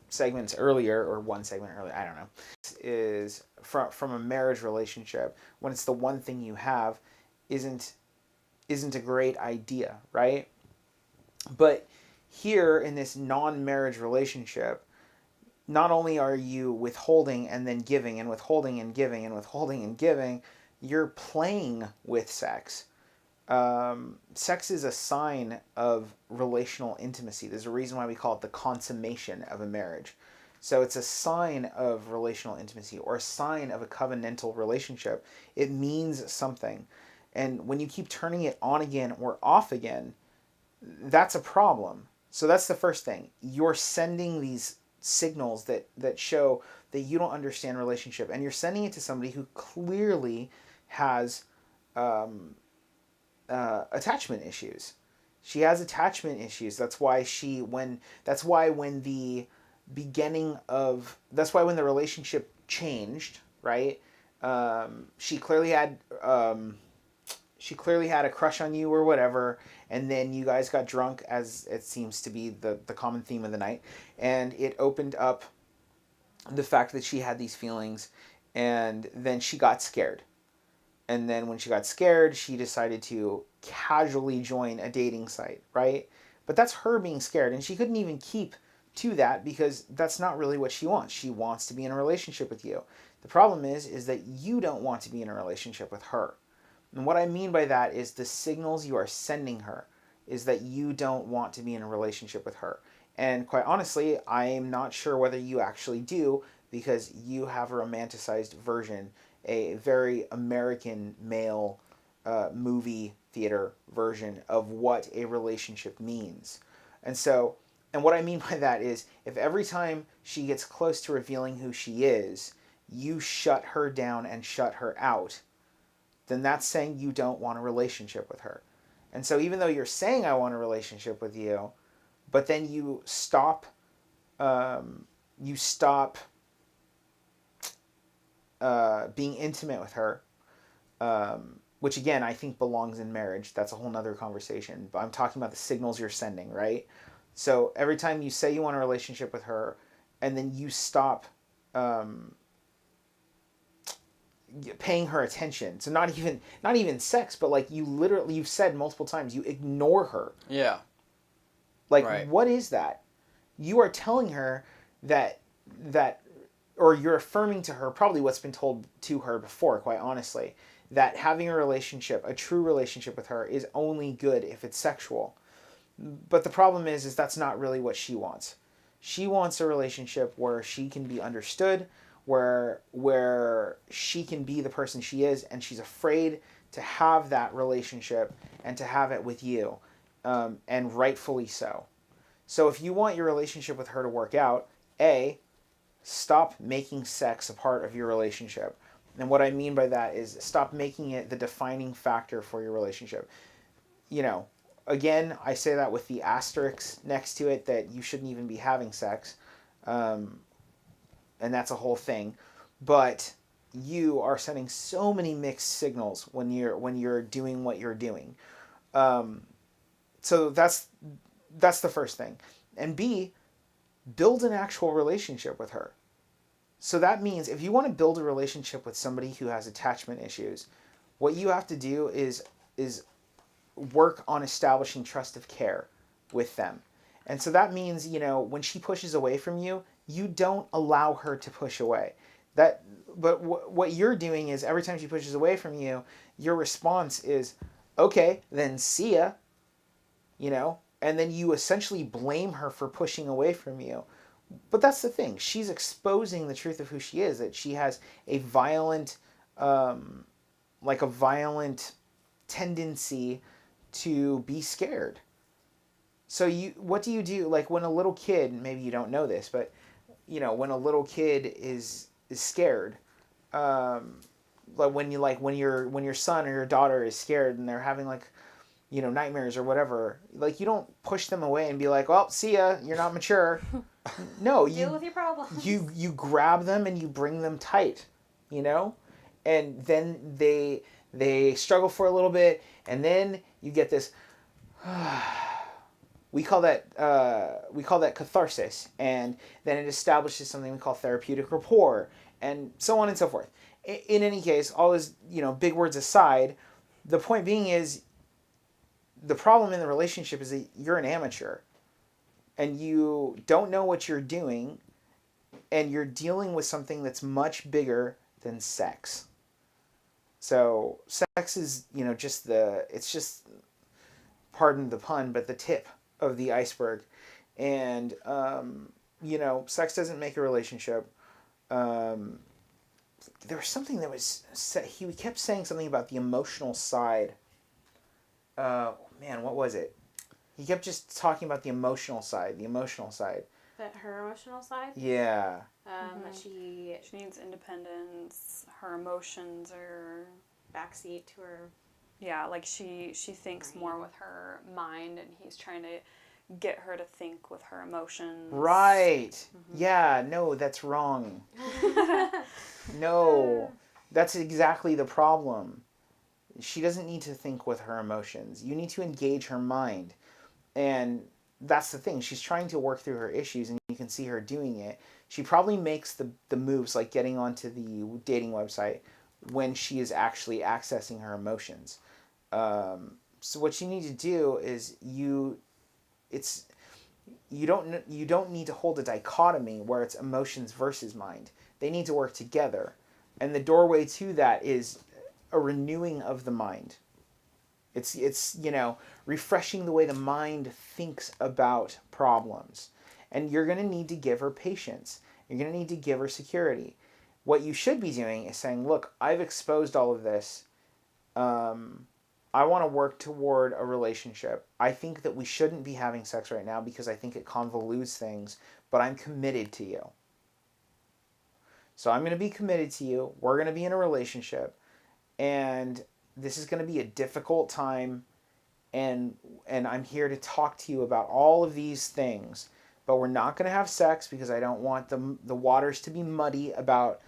B: segments earlier, or one segment earlier, I don't know, is from a marriage relationship, when it's the one thing you have, isn't a great idea, right? But here in this non-marriage relationship, not only are you withholding and then giving, and withholding and giving, and withholding and giving, you're playing with sex. Sex is a sign of relational intimacy. There's a reason why we call it the consummation of a marriage. So it's a sign of relational intimacy, or a sign of a covenantal relationship. It means something. And when you keep turning it on again or off again, that's a problem. So that's the first thing. You're sending these signals that show that you don't understand relationship, and you're sending it to somebody who clearly has attachment issues. She has attachment issues. That's why when the relationship changed, right? She clearly had a crush on you or whatever, and then you guys got drunk, as it seems to be the common theme of the night, and it opened up the fact that she had these feelings, and then she got scared. And then when she got scared, she decided to casually join a dating site, right? But that's her being scared, and she couldn't even keep to that because that's not really what she wants. She wants to be in a relationship with you. The problem is that you don't want to be in a relationship with her. And what I mean by that is the signals you are sending her is that you don't want to be in a relationship with her. And quite honestly, I'm not sure whether you actually do, because you have a romanticized version, a very American male movie theater version of what a relationship means. And what I mean by that is, if every time she gets close to revealing who she is, you shut her down and shut her out, then that's saying you don't want a relationship with her. And so even though you're saying I want a relationship with you, but then you stop being intimate with her, which again, I think belongs in marriage. That's a whole nother conversation. But I'm talking about the signals you're sending, right? So every time you say you want a relationship with her, and then you stop paying her attention. So not even sex, but like you've said multiple times, you ignore her.
D: Yeah.
B: Like,
D: right.
B: What is that? You are telling her that, or you're affirming to her probably what's been told to her before, quite honestly, that having a true relationship with her is only good if it's sexual. But the problem is that's not really what she wants. She wants a relationship where she can be understood, where she can be the person she is, and she's afraid to have that relationship and to have it with you, and rightfully so. So if you want your relationship with her to work out, stop making sex a part of your relationship. And what I mean by that is stop making it the defining factor for your relationship. Again, I say that with the asterisk next to it that you shouldn't even be having sex. And that's a whole thing. But you are sending so many mixed signals when you're doing what you're doing. So that's the first thing. And B, build an actual relationship with her. So that means if you want to build a relationship with somebody who has attachment issues, what you have to do is work on establishing trust of care with them. And so that means, when she pushes away from you, you don't allow her to push away. But what you're doing is every time she pushes away from you, your response is, okay, then see ya, and then you essentially blame her for pushing away from you. But that's the thing. She's exposing the truth of who she is, that she has a violent tendency to be scared. So what do you do? Like when a little kid, maybe you don't know this, but when a little kid is scared, like when your son or your daughter is scared and they're having nightmares or whatever, like you don't push them away and be like, well, see ya, you're not mature. No,
C: deal with your problems.
B: You grab them and you bring them tight, and then they struggle for a little bit, and then you get this. We call that catharsis, and then it establishes something we call therapeutic rapport, and so on and so forth. In any case, all those big words aside, the point being is, the problem in the relationship is that you're an amateur, and you don't know what you're doing, and you're dealing with something that's much bigger than sex. So sex is it's just, pardon the pun, but the tip of the iceberg. And sex doesn't make a relationship. There was something that was said, he kept saying something about the emotional side. What was it? He kept just talking about the emotional side.
C: That her emotional side?
B: Yeah.
C: That she
E: needs independence. Her emotions are
C: backseat to her
E: Yeah, like she thinks more with her mind, and he's trying to get her to think with her emotions.
B: Right. Yeah, no, that's wrong. No, that's exactly the problem. She doesn't need to think with her emotions. You need to engage her mind. And that's the thing. She's trying to work through her issues, and you can see her doing it. She probably makes the moves, like getting onto the dating website, when she is actually accessing her emotions. So what you need to do is you don't need to hold a dichotomy where it's emotions versus mind. They need to work together. And the doorway to that is a renewing of the mind. It's refreshing the way the mind thinks about problems. And you're going to need to give her patience. You're going to need to give her security. What you should be doing is saying, look, I've exposed all of this. I want to work toward a relationship. I think that we shouldn't be having sex right now because I think it convolutes things, but I'm committed to you. So I'm going to be committed to you. We're going to be in a relationship, and this is going to be a difficult time, and I'm here to talk to you about all of these things, but we're not going to have sex because I don't want the waters to be muddy about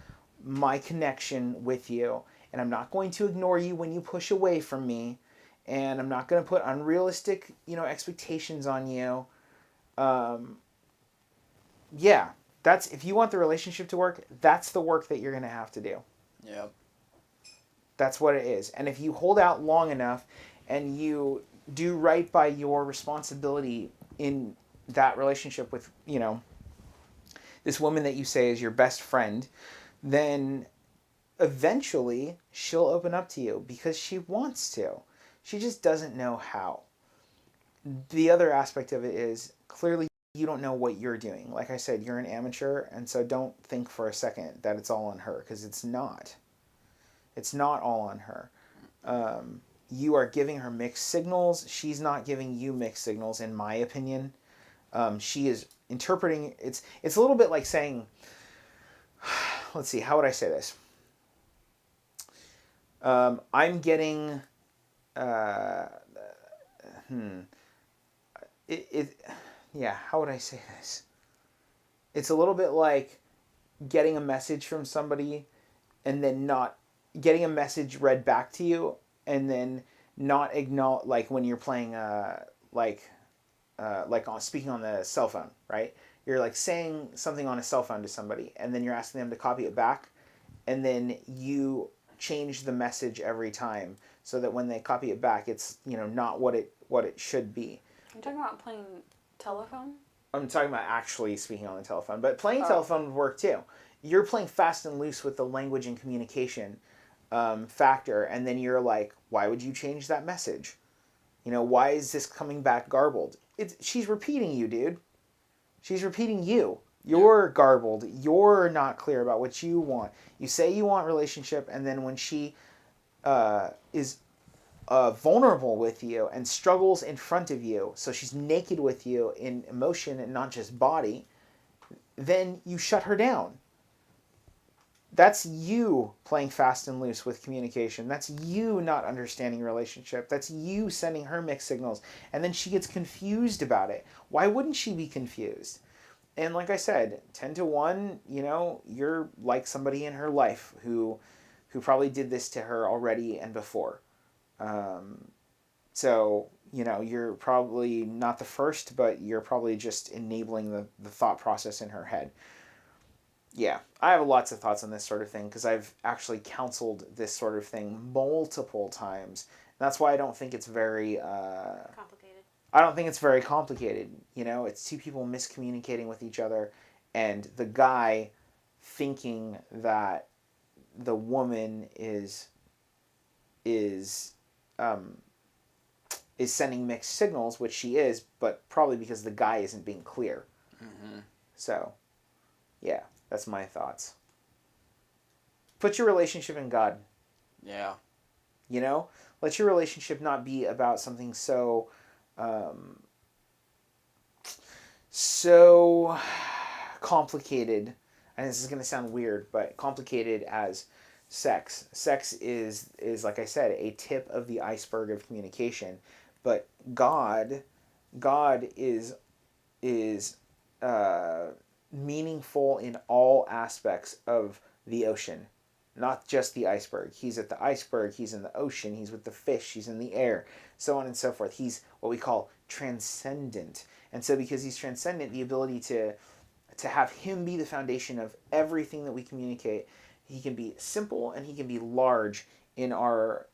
B: my connection with you, and I'm not going to ignore you when you push away from me, and I'm not going to put unrealistic, expectations on you. Yeah, that's, if you want the relationship to work, that's the work that you're going to have to do.
D: Yep.
B: That's what it is. And if you hold out long enough and you do right by your responsibility in that relationship with, this woman that you say is your best friend, then eventually she'll open up to you because she wants to. She just doesn't know how. The other aspect of it is, clearly you don't know what you're doing. Like I said, you're an amateur, and so don't think for a second that it's all on her, because it's not. It's not all on her. You are giving her mixed signals. She's not giving you mixed signals, in my opinion. She is interpreting, it's a little bit like saying, let's see, how would I say this? I'm getting, yeah, how would I say this? It's a little bit like getting a message from somebody and then not getting a message read back to you and then not acknowledge, like when you're playing, like on speaking on the cell phone, right? You're like saying something on a cell phone to somebody, and then you're asking them to copy it back, and then you change the message every time so that when they copy it back, it's not what it should be.
E: You're talking about playing telephone?
B: I'm talking about actually speaking on the telephone, but playing telephone would work too. You're playing fast and loose with the language and communication factor, and then you're like, why would you change that message? Why is this coming back garbled? She's repeating you, dude. She's repeating you. You're garbled. You're not clear about what you want. You say you want relationship, and then when she is vulnerable with you and struggles in front of you, so she's naked with you in emotion and not just body, then you shut her down. That's you playing fast and loose with communication. That's you not understanding relationship. That's you sending her mixed signals. And then she gets confused about it. Why wouldn't she be confused? And like I said, 10 to 1, you're like somebody in her life who probably did this to her already and before. So, you're probably not the first, but you're probably just enabling the thought process in her head. Yeah, I have lots of thoughts on this sort of thing because I've actually counseled this sort of thing multiple times. And that's why I don't think it's very
C: Complicated.
B: I don't think it's very complicated. It's two people miscommunicating with each other, and the guy thinking that the woman is sending mixed signals, which she is, but probably because the guy isn't being clear. Mm-hmm. So, yeah. That's my thoughts. Put your relationship in God.
D: Yeah.
B: Let your relationship not be about something so complicated. And this is going to sound weird, but complicated as sex. Sex is like I said, a tip of the iceberg of communication, but God is meaningful in all aspects of the ocean, not just the iceberg. He's at the iceberg, he's in the ocean, he's with the fish, he's in the air, so on and so forth. He's what we call transcendent. And so because he's transcendent, the ability to have him be the foundation of everything that we communicate, he can be simple and he can be large in our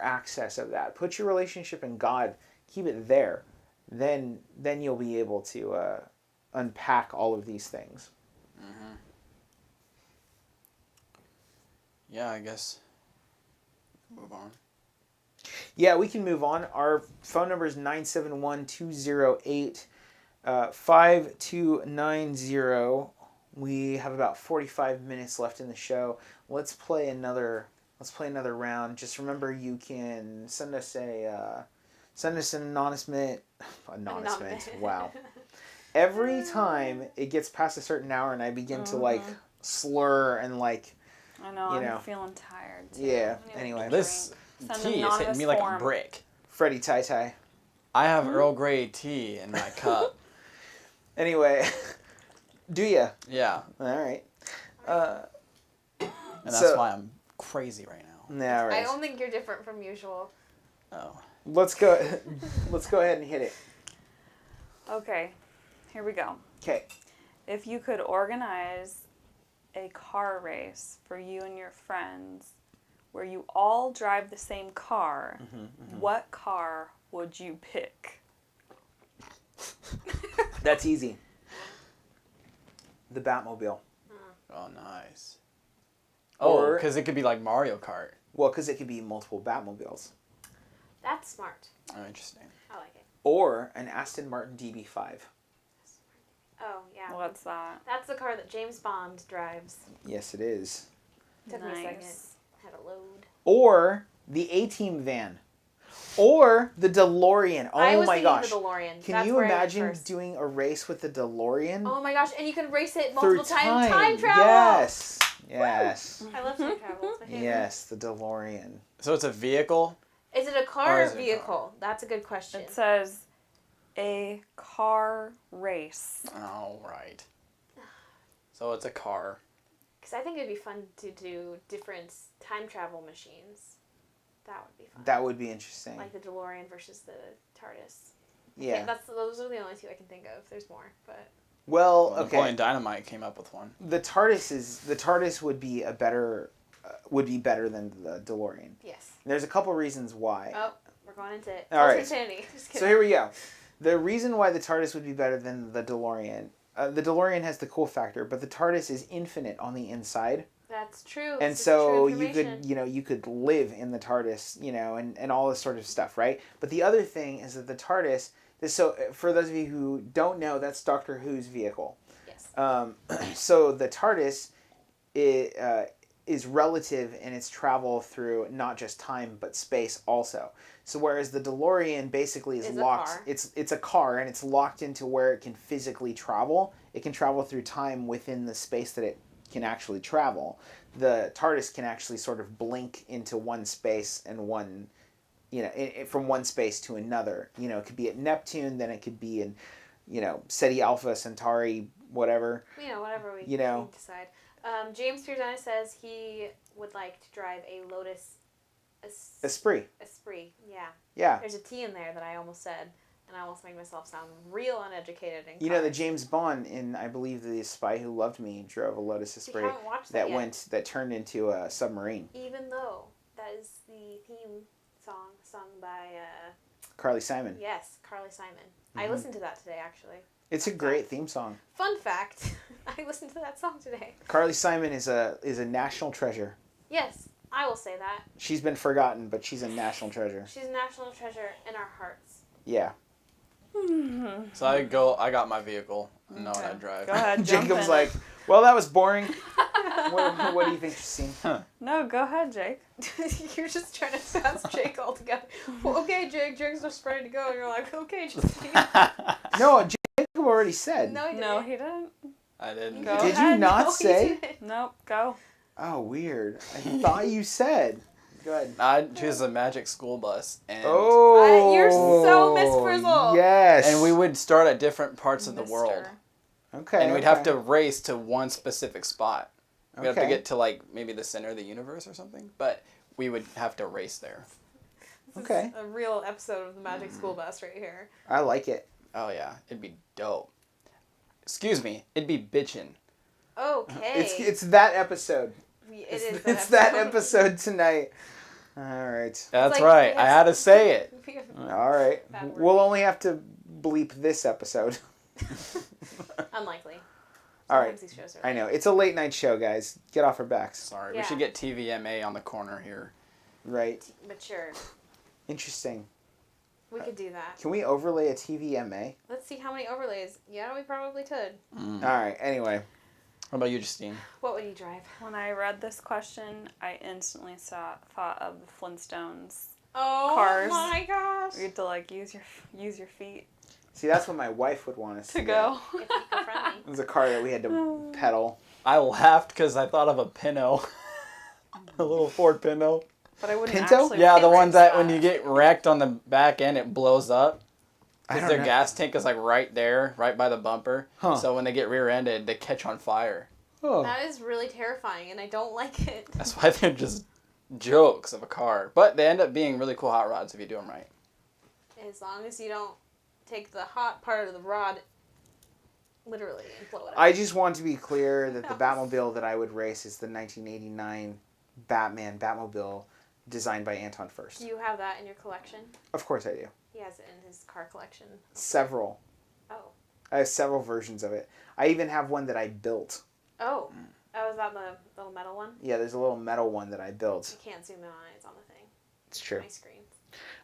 B: access of that. Put your relationship in God, keep it there. Then you'll be able to unpack all of these things.
D: Mm-hmm. Yeah, I guess. Move on.
B: Yeah, we can move on. Our phone number is 971-208-5290. We have about 45 minutes left in the show. Let's play another round. Just remember, you can send us an anonymous. Wow. Every time it gets past a certain hour and I begin to like slur and like,
E: I know, I'm feeling tired too.
B: Yeah. Anyway,
D: this tea is hitting me like a brick.
B: Freddie Tai.
D: I have Earl Grey tea in my cup.
B: Anyway, do ya?
D: Yeah.
B: All right.
D: And that's why I'm crazy right now.
B: Yeah, right.
C: I don't think you're different from usual.
D: Oh.
B: Let's go ahead and hit it.
E: Okay, here we go.
B: Okay.
E: If you could organize a car race for you and your friends where you all drive the same car, what car would you pick?
B: That's easy. The Batmobile.
D: Oh, nice. Oh, because it could be like Mario Kart.
B: Well, because it could be multiple Batmobiles.
C: That's smart.
D: Oh, interesting.
C: I like it.
B: Or an Aston Martin DB5.
C: Oh, yeah.
E: What's that?
C: That's the car that James Bond drives.
B: Yes, it is.
C: Took me a second.
E: Nice.
C: Had a load.
B: Or the A-Team van. Or the DeLorean.
C: I
B: Oh
C: was
B: my
C: thinking
B: gosh.
C: the DeLorean.
B: Can
C: That's
B: you
C: where I went
B: imagine
C: first.
B: doing a race with the DeLorean?
C: Oh my gosh, and you can race it
B: through
C: multiple times. Time travel!
B: Yes. Yes.
C: I love time travel. It's my favorite.
B: Yes, the DeLorean.
D: So it's a vehicle?
C: Is it a car
D: Or
C: or
D: is it a
C: vehicle?
D: car?
C: That's a good question.
E: It says a car race.
D: Oh, right. So it's a car.
C: Because I think it'd be fun to do different time travel machines. That would be fun.
B: That would be interesting.
C: Like the DeLorean versus the TARDIS.
B: Yeah.
C: Those are the only two I can think of. There's more, but
B: Well, okay.
D: Napoleon Dynamite came up with one.
B: The TARDIS would be better than the DeLorean.
C: yes.
B: There's a couple reasons why.
C: Oh, we're going into it.
B: All right.
C: Insanity. Just kidding.
B: So here we go. The reason why the TARDIS would be better than the DeLorean. The DeLorean has the cool factor, but the TARDIS is infinite on the inside.
C: That's true.
B: And
C: This is
B: so
C: true information.
B: you could live in the TARDIS, and all this sort of stuff, right? But the other thing is that the TARDIS, so for those of you who don't know, that's Doctor Who's vehicle.
C: Yes.
B: So the TARDIS is relative in its travel through not just time but space also. So whereas the DeLorean basically is locked,
C: a car.
B: it's a car and it's locked into where it can physically travel. It can travel through time within the space that it can actually travel. The TARDIS can actually sort of blink into one space and one, from one space to another. It could be at Neptune, then it could be in, Ceti Alpha Centauri, whatever.
C: Whatever we decide. James Pierdana says he would like to drive a Lotus
B: Esprit.
C: Esprit, yeah.
B: Yeah.
C: There's a T in there that I almost said, and I almost made myself sound real uneducated in
B: The
C: cars.
B: James Bond in, I believe, The Spy Who Loved Me drove a Lotus
C: See, I
B: Esprit
C: haven't watched that yet.
B: that turned into a submarine.
C: Even though that is the theme song sung by,
B: Carly Simon.
C: yes, Carly Simon. I listened to that today, actually.
B: It's a great theme song.
C: Fun fact, I listened to that song today.
B: Carly Simon is a national treasure.
C: Yes, I will say that.
B: She's been forgotten, but she's a national treasure.
C: She's a national treasure in our hearts.
B: Yeah.
D: So I got my vehicle. I know what I
E: Okay.
D: drive.
E: Go ahead, jump
B: Jacob's
E: in.
B: like, well, that was boring. What do you think, Christine?
E: No, go ahead, Jake.
C: You're just trying to pass Jake all together. Well, okay, Jake. Jake's just ready to go. And you're like, okay, Justine.
B: No, Jacob already said.
C: No, he didn't.
E: No, he didn't.
D: I didn't.
E: Go
B: Did
E: ahead.
B: you not
C: No, he
B: say?
C: didn't.
E: Nope, go.
B: Oh, weird. I thought you said. Go ahead.
D: I'd choose a magic school bus. And
C: You're so Miss Frizzle.
B: Yes.
D: And we would start at different parts of the
C: Mister.
D: world.
B: Okay.
D: And we'd have to race to one specific spot. We'd have to
B: Okay.
D: get to, like, maybe the center of the universe or something. But we would have to race there.
C: This
B: Okay.
C: is a real episode of the Magic School Bus right here.
B: I like it.
D: Oh, yeah. It'd be dope. Excuse me. It'd be bitchin'.
C: Okay.
B: It's that episode.
C: It's
B: that episode tonight. All right.
D: That's
C: like-
D: right. I had to say it.
B: All right.
C: Bad word.
B: We'll only have to bleep this episode.
C: Unlikely.
B: All right.
C: Sometimes these shows are
B: I
C: like-
B: know. It's a late night show, guys. Get off our backs.
D: Sorry.
C: Yeah.
D: We should get TVMA on the corner here.
B: Right.
C: But sure,
B: Interesting.
C: we could do that.
B: Can we overlay a TVMA?
C: Let's see how many overlays. Yeah, we probably could.
B: All right. Anyway.
D: What about you, Justine?
C: What would you drive?
E: When I read this question, I instantly thought of the Flintstones.
C: Oh
E: Cars.
C: my gosh.
E: You had to like use your feet
B: See, that's what my wife would want us to
E: to go.
C: If eco-friendly.
B: It was a car that we had to pedal.
D: I laughed because I thought of a Pinto. A little Ford Pinto.
E: But I wouldn't
B: Pinto?
E: actually.
D: Yeah, the
E: race
D: one that when you get wrecked on the back end, it blows up.
B: I
D: Because
B: don't
D: their
B: know.
D: gas tank is like right there, right by the bumper.
B: Huh.
D: So when they get rear-ended, they catch on fire.
B: Oh.
C: That is really terrifying, and I don't like it.
D: That's why they're just jokes of a car. But they end up being really cool hot rods if you do them right.
C: As long as you don't take the hot part of the rod literally and blow it up.
B: I just want to be clear that the Batmobile that I would race is the 1989 Batman Batmobile designed by Anton Furst.
C: Do you have that in your collection?
B: Of course I do.
C: He has it in his car collection.
B: Several.
C: Oh.
B: I have several versions of it. I even have one that I built.
C: Oh. Oh, is that the little metal one?
B: Yeah, there's a little metal one that I built.
C: You can't zoom in on it. It's on the thing.
B: It's true.
C: My screen.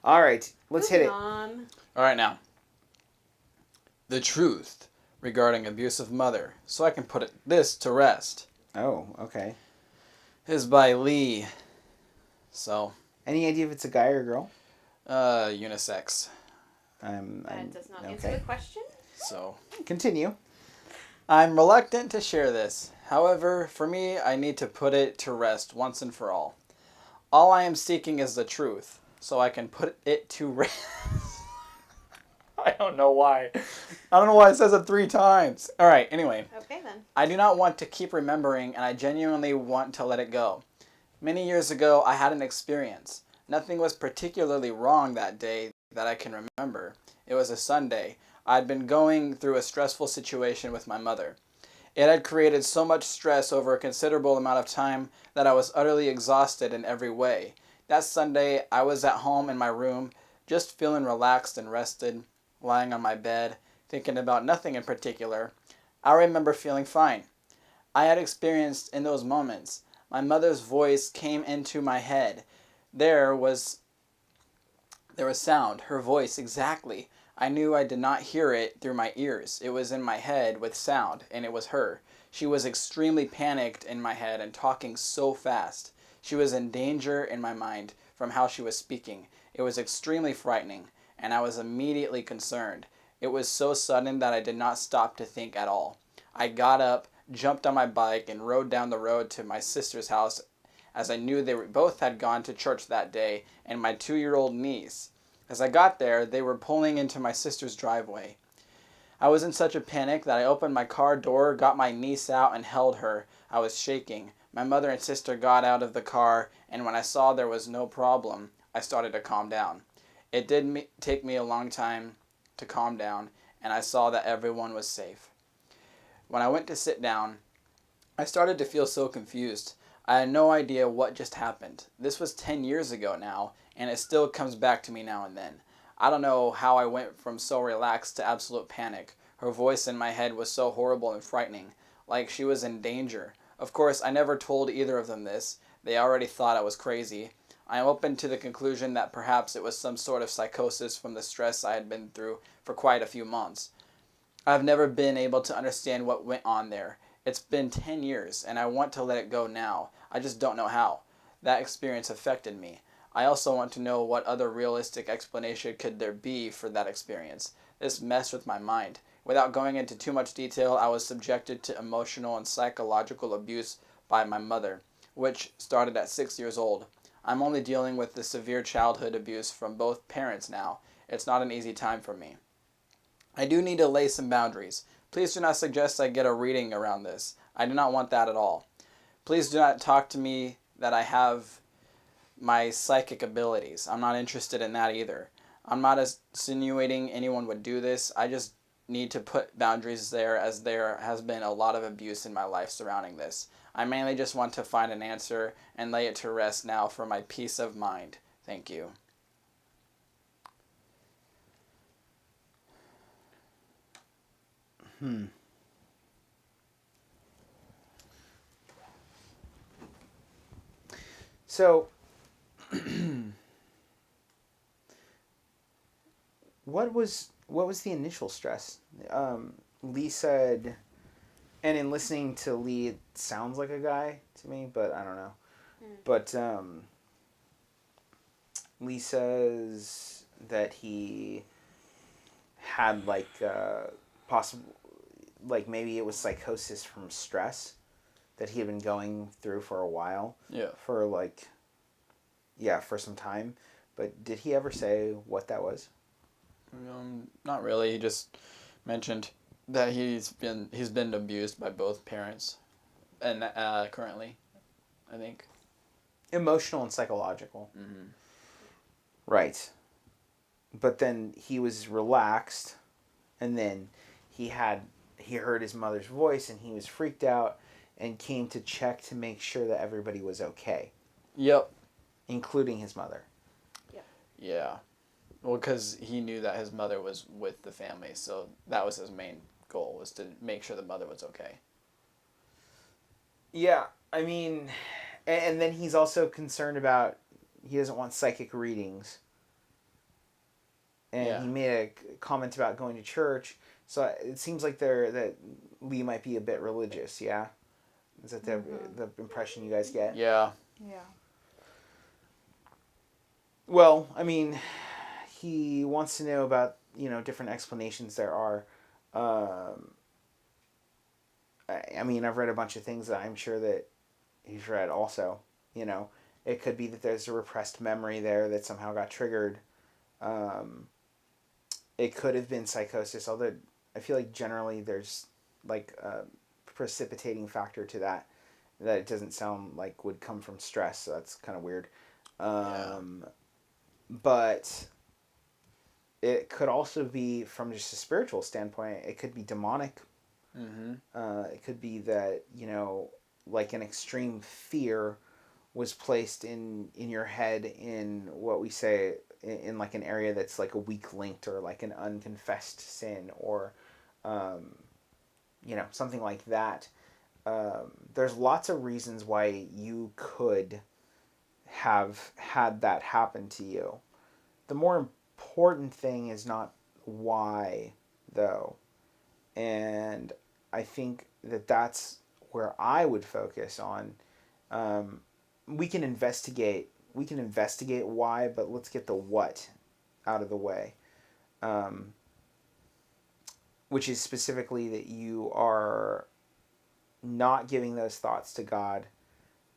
B: All right, let's hit it.
C: On.
D: All right, now. The truth regarding abusive mother, so I can put this to rest,
B: Oh, okay.
D: is by Lee. So,
B: Any idea if it's a guy or a girl?
D: unisex.
C: That does not answer
B: okay.
C: the question.
D: So,
B: Continue.
D: I'm reluctant to share this. However, for me, I need to put it to rest once and for all. All I am seeking is the truth, so I can put it to rest. I don't know why. I don't know why it says it 3 times. All right, anyway.
C: Okay, then.
D: I do not want to keep remembering, and I genuinely want to let it go. Many years ago, I had an experience. Nothing was particularly wrong that day that I can remember. It was a Sunday. I'd been going through a stressful situation with my mother. It had created so much stress over a considerable amount of time that I was utterly exhausted in every way. That Sunday, I was at home in my room, just feeling relaxed and rested, lying on my bed, thinking about nothing in particular. I remember feeling fine. I had experienced in those moments. My mother's voice came into my head. There was sound, her voice exactly. I knew I did not hear it through my ears. It was in my head with sound, and it was her. She was extremely panicked in my head and talking so fast. She was in danger in my mind from how she was speaking. It was extremely frightening, and I was immediately concerned. It was so sudden that I did not stop to think at all. I got up, jumped on my bike, and rode down the road to my sister's house, as I knew they both had gone to church that day, and my 2-year-old niece. As I got there, they were pulling into my sister's driveway. I was in such a panic that I opened my car door, got my niece out, and held her. I was shaking. My mother and sister got out of the car, and when I saw there was no problem, I started to calm down. It did take me a long time to calm down, and I saw that everyone was safe. When I went to sit down, I started to feel so confused. I had no idea what just happened. This was 10 years ago now, and it still comes back to me now and then. I don't know how I went from so relaxed to absolute panic. Her voice in my head was so horrible and frightening, like she was in danger. Of course, I never told either of them this. They already thought I was crazy. I am open to the conclusion that perhaps it was some sort of psychosis from the stress I had been through for quite a few months. I've never been able to understand what went on there. It's been 10 years, and I want to let it go now. I just don't know how. That experience affected me. I also want to know what other realistic explanation could there be for that experience. This messed with my mind. Without going into too much detail, I was subjected to emotional and psychological abuse by my mother. which started at 6 years old. I'm only dealing with the severe childhood abuse from both parents now. It's not an easy time for me. I do need to lay some boundaries. Please do not suggest I get a reading around this. I do not want that at all. Please do not talk to me that I have my psychic abilities. I'm not interested in that either. I'm not insinuating anyone would do this. I just need to put boundaries there, as there has been a lot of abuse in my life surrounding this. I mainly just want to find an answer and lay it to rest now for my peace of mind. Thank you.
B: So, what was the initial stress? Lee said, and in listening to Lee, it sounds like a guy to me, but I don't know. But Lee says that he had possible, maybe it was psychosis from stress that he had been going through for a while.
D: Yeah.
B: For for some time. But did he ever say what that was?
D: Not really. He just mentioned that he's been abused by both parents, and currently, I think.
B: Emotional and psychological.
D: Mm-hmm.
B: Right. But then he was relaxed, and then he heard his mother's voice, and he was freaked out, and came to check to make sure that everybody was okay.
D: Yep.
B: Including his mother.
D: Yeah. Well, because he knew that his mother was with the family, so that was his main goal, was to make sure the mother was okay.
B: Yeah, I mean, and then he's also concerned about, he doesn't want psychic readings. And he made a comment about going to church, so it seems like that Lee might be a bit religious, yeah? Is that the impression you guys get?
D: Yeah.
E: Yeah.
B: Well, I mean, he wants to know about, different explanations there are. I mean, I've read a bunch of things that I'm sure that he's read also. It could be that there's a repressed memory there that somehow got triggered. It could have been psychosis, although I feel like generally there's a precipitating factor to that it doesn't sound like would come from stress, so that's kind of weird. But it could also be from just a spiritual standpoint. It could be demonic.
D: Mm-hmm.
B: It could be that, an extreme fear was placed in your head in what we say in an area that's a weak linked, or an unconfessed sin, or something like that. There's lots of reasons why you could have had that happen to you. The more important thing is not why, though. And I think that's where I would focus on. We can investigate why, but let's get the what out of the way. Which is specifically that you are not giving those thoughts to God,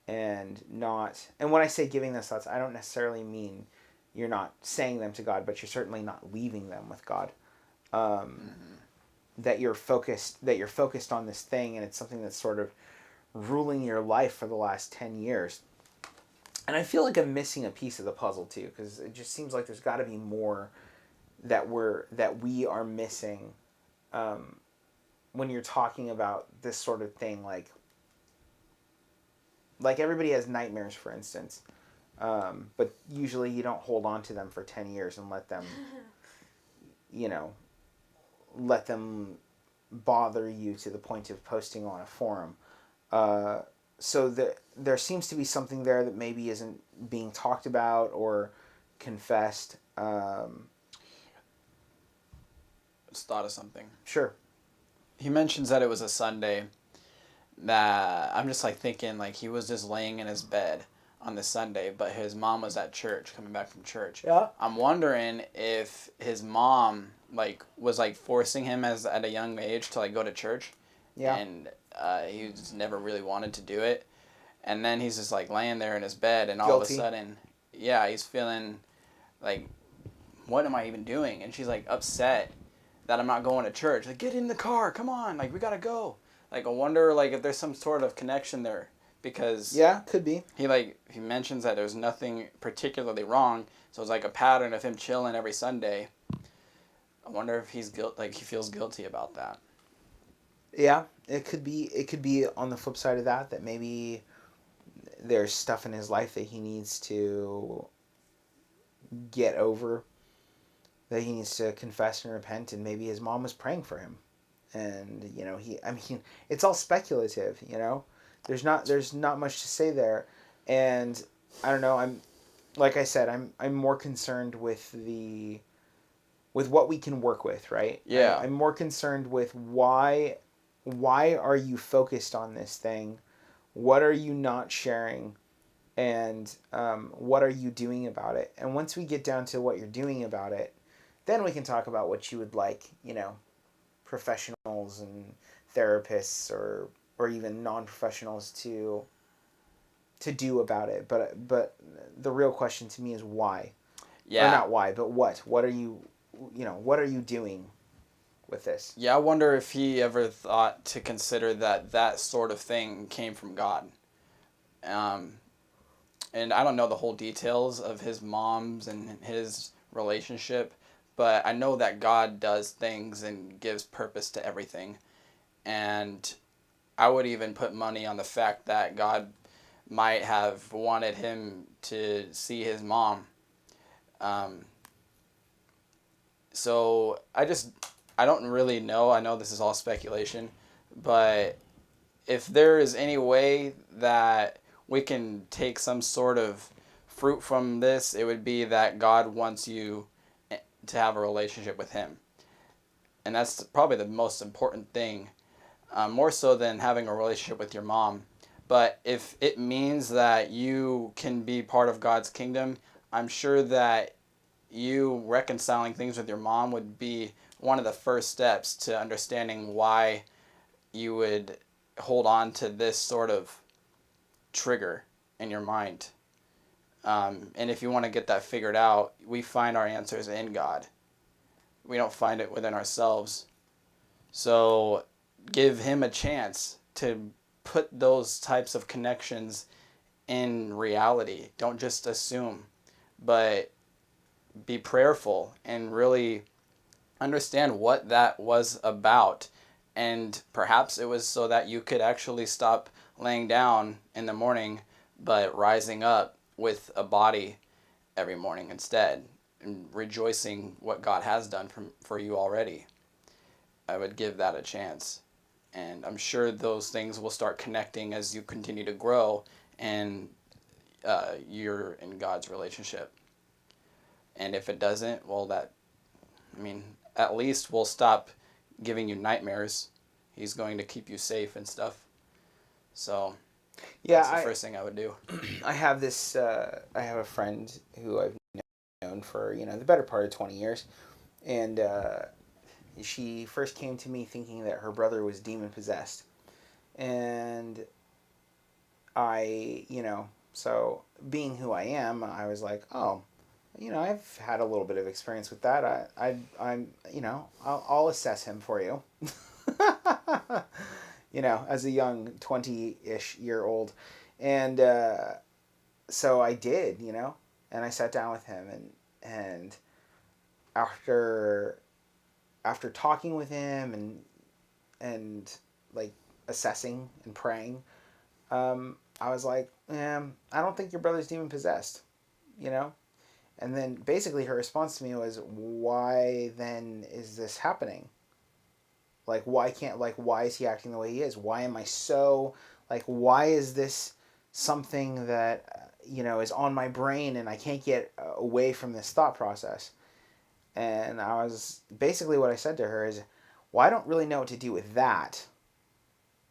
B: and when I say giving those thoughts, I don't necessarily mean you're not saying them to God, but you're certainly not leaving them with God. That you're focused on this thing, and it's something that's sort of ruling your life for the last 10 years. And I feel like I'm missing a piece of the puzzle too, because it just seems like there's got to be more that we are missing when you're talking about this sort of thing. Like everybody has nightmares, for instance, but usually you don't hold on to them for 10 years and let them let them bother you to the point of posting on a forum. So there seems to be something there that maybe isn't being talked about or confessed.
D: Just thought of something.
B: Sure.
D: He mentions that it was a Sunday. That I'm just thinking he was just laying in his bed on the Sunday, but his mom was at church, coming back from church.
B: Yeah.
D: I'm wondering if his mom was forcing him at a young age to go to church.
B: Yeah.
D: And he just never really wanted to do it, And then he's just like laying there in his bed, and all
B: Guilty.
D: of a sudden, yeah, he's feeling like, what am I even doing? And she's like upset that I'm not going to church. Like, get in the car, come on, like we gotta go. Like, I wonder like if there's some sort of connection there, because
B: Yeah, could be.
D: he mentions that there's nothing particularly wrong, so it's like a pattern of him chilling every Sunday. I wonder if he feels guilty about that.
B: Yeah, it could be. It could be on the flip side of that maybe there's stuff in his life that he needs to get over, that he needs to confess and repent, and maybe his mom was praying for him, and it's all speculative. There's not much to say there, and I don't know. Like I said, I'm more concerned with what we can work with, right?
D: Yeah.
B: I'm more concerned with why are you focused on this thing? What are you not sharing? And what are you doing about it? And once we get down to what you're doing about it, then we can talk about what you would like, professionals and therapists or even non-professionals to do about it. But the real question to me is why?
D: Yeah.
B: Or not why, but what? What are you doing with this?
D: Yeah, I wonder if he ever thought to consider that sort of thing came from God. And I don't know the whole details of his mom's and his relationship, but I know that God does things and gives purpose to everything. And I would even put money on the fact that God might have wanted him to see his mom. So I don't really know. I know this is all speculation, but if there is any way that we can take some sort of fruit from this, it would be that God wants you to have a relationship with him. And that's probably the most important thing, more so than having a relationship with your mom. But if it means that you can be part of God's kingdom, I'm sure that you reconciling things with your mom would be one of the first steps to understanding why you would hold on to this sort of trigger in your mind. And if you want to get that figured out, we find our answers in God. We don't find it within ourselves. So give him a chance to put those types of connections in reality. Don't just assume, but be prayerful and really understand what that was about. And perhaps it was so that you could actually stop laying down in the morning, but rising up with a body every morning instead, and rejoicing what God has done for you already. I would give that a chance. And I'm sure those things will start connecting as you continue to grow and you're in God's relationship. And if it doesn't, well, at least we'll stop giving you nightmares. He's going to keep you safe and stuff. So that's the first thing I would do.
B: I have a friend who I've known for, the better part of 20 years. And she first came to me thinking that her brother was demon possessed. And I, so being who I am, I was like, oh, I've had a little bit of experience with that. I'll assess him for you. As a young 20-ish year old. And so I did, and I sat down with him and after talking with him and like assessing and praying, I was like, I don't think your brother's demon possessed, And then basically her response to me was, why then is this happening? Why is he acting the way he is? Why am I so, why is this something that, is on my brain and I can't get away from this thought process? And basically what I said to her is, well, I don't really know what to do with that.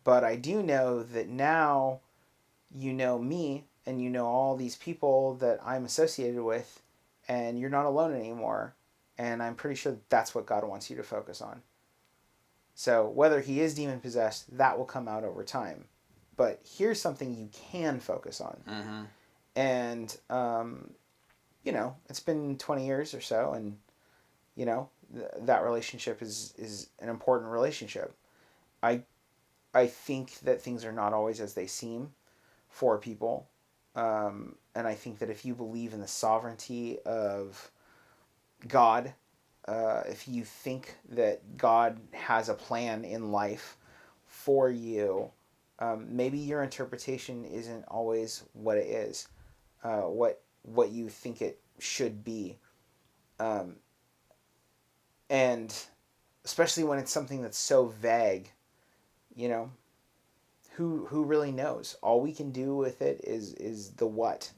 B: But I do know that now you know me and you know all these people that I'm associated with, and you're not alone anymore. And I'm pretty sure that's what God wants you to focus on. So whether he is demon possessed, that will come out over time. but here's something you can focus on.
D: Mm-hmm.
B: And, it's been 20 years or so, and, that relationship is an important relationship. I think that things are not always as they seem for people. And I think that if you believe in the sovereignty of God, if you think that God has a plan in life for you, maybe your interpretation isn't always what it is, what you think it should be. And especially when it's something that's so vague, who really knows? All we can do with it is the what.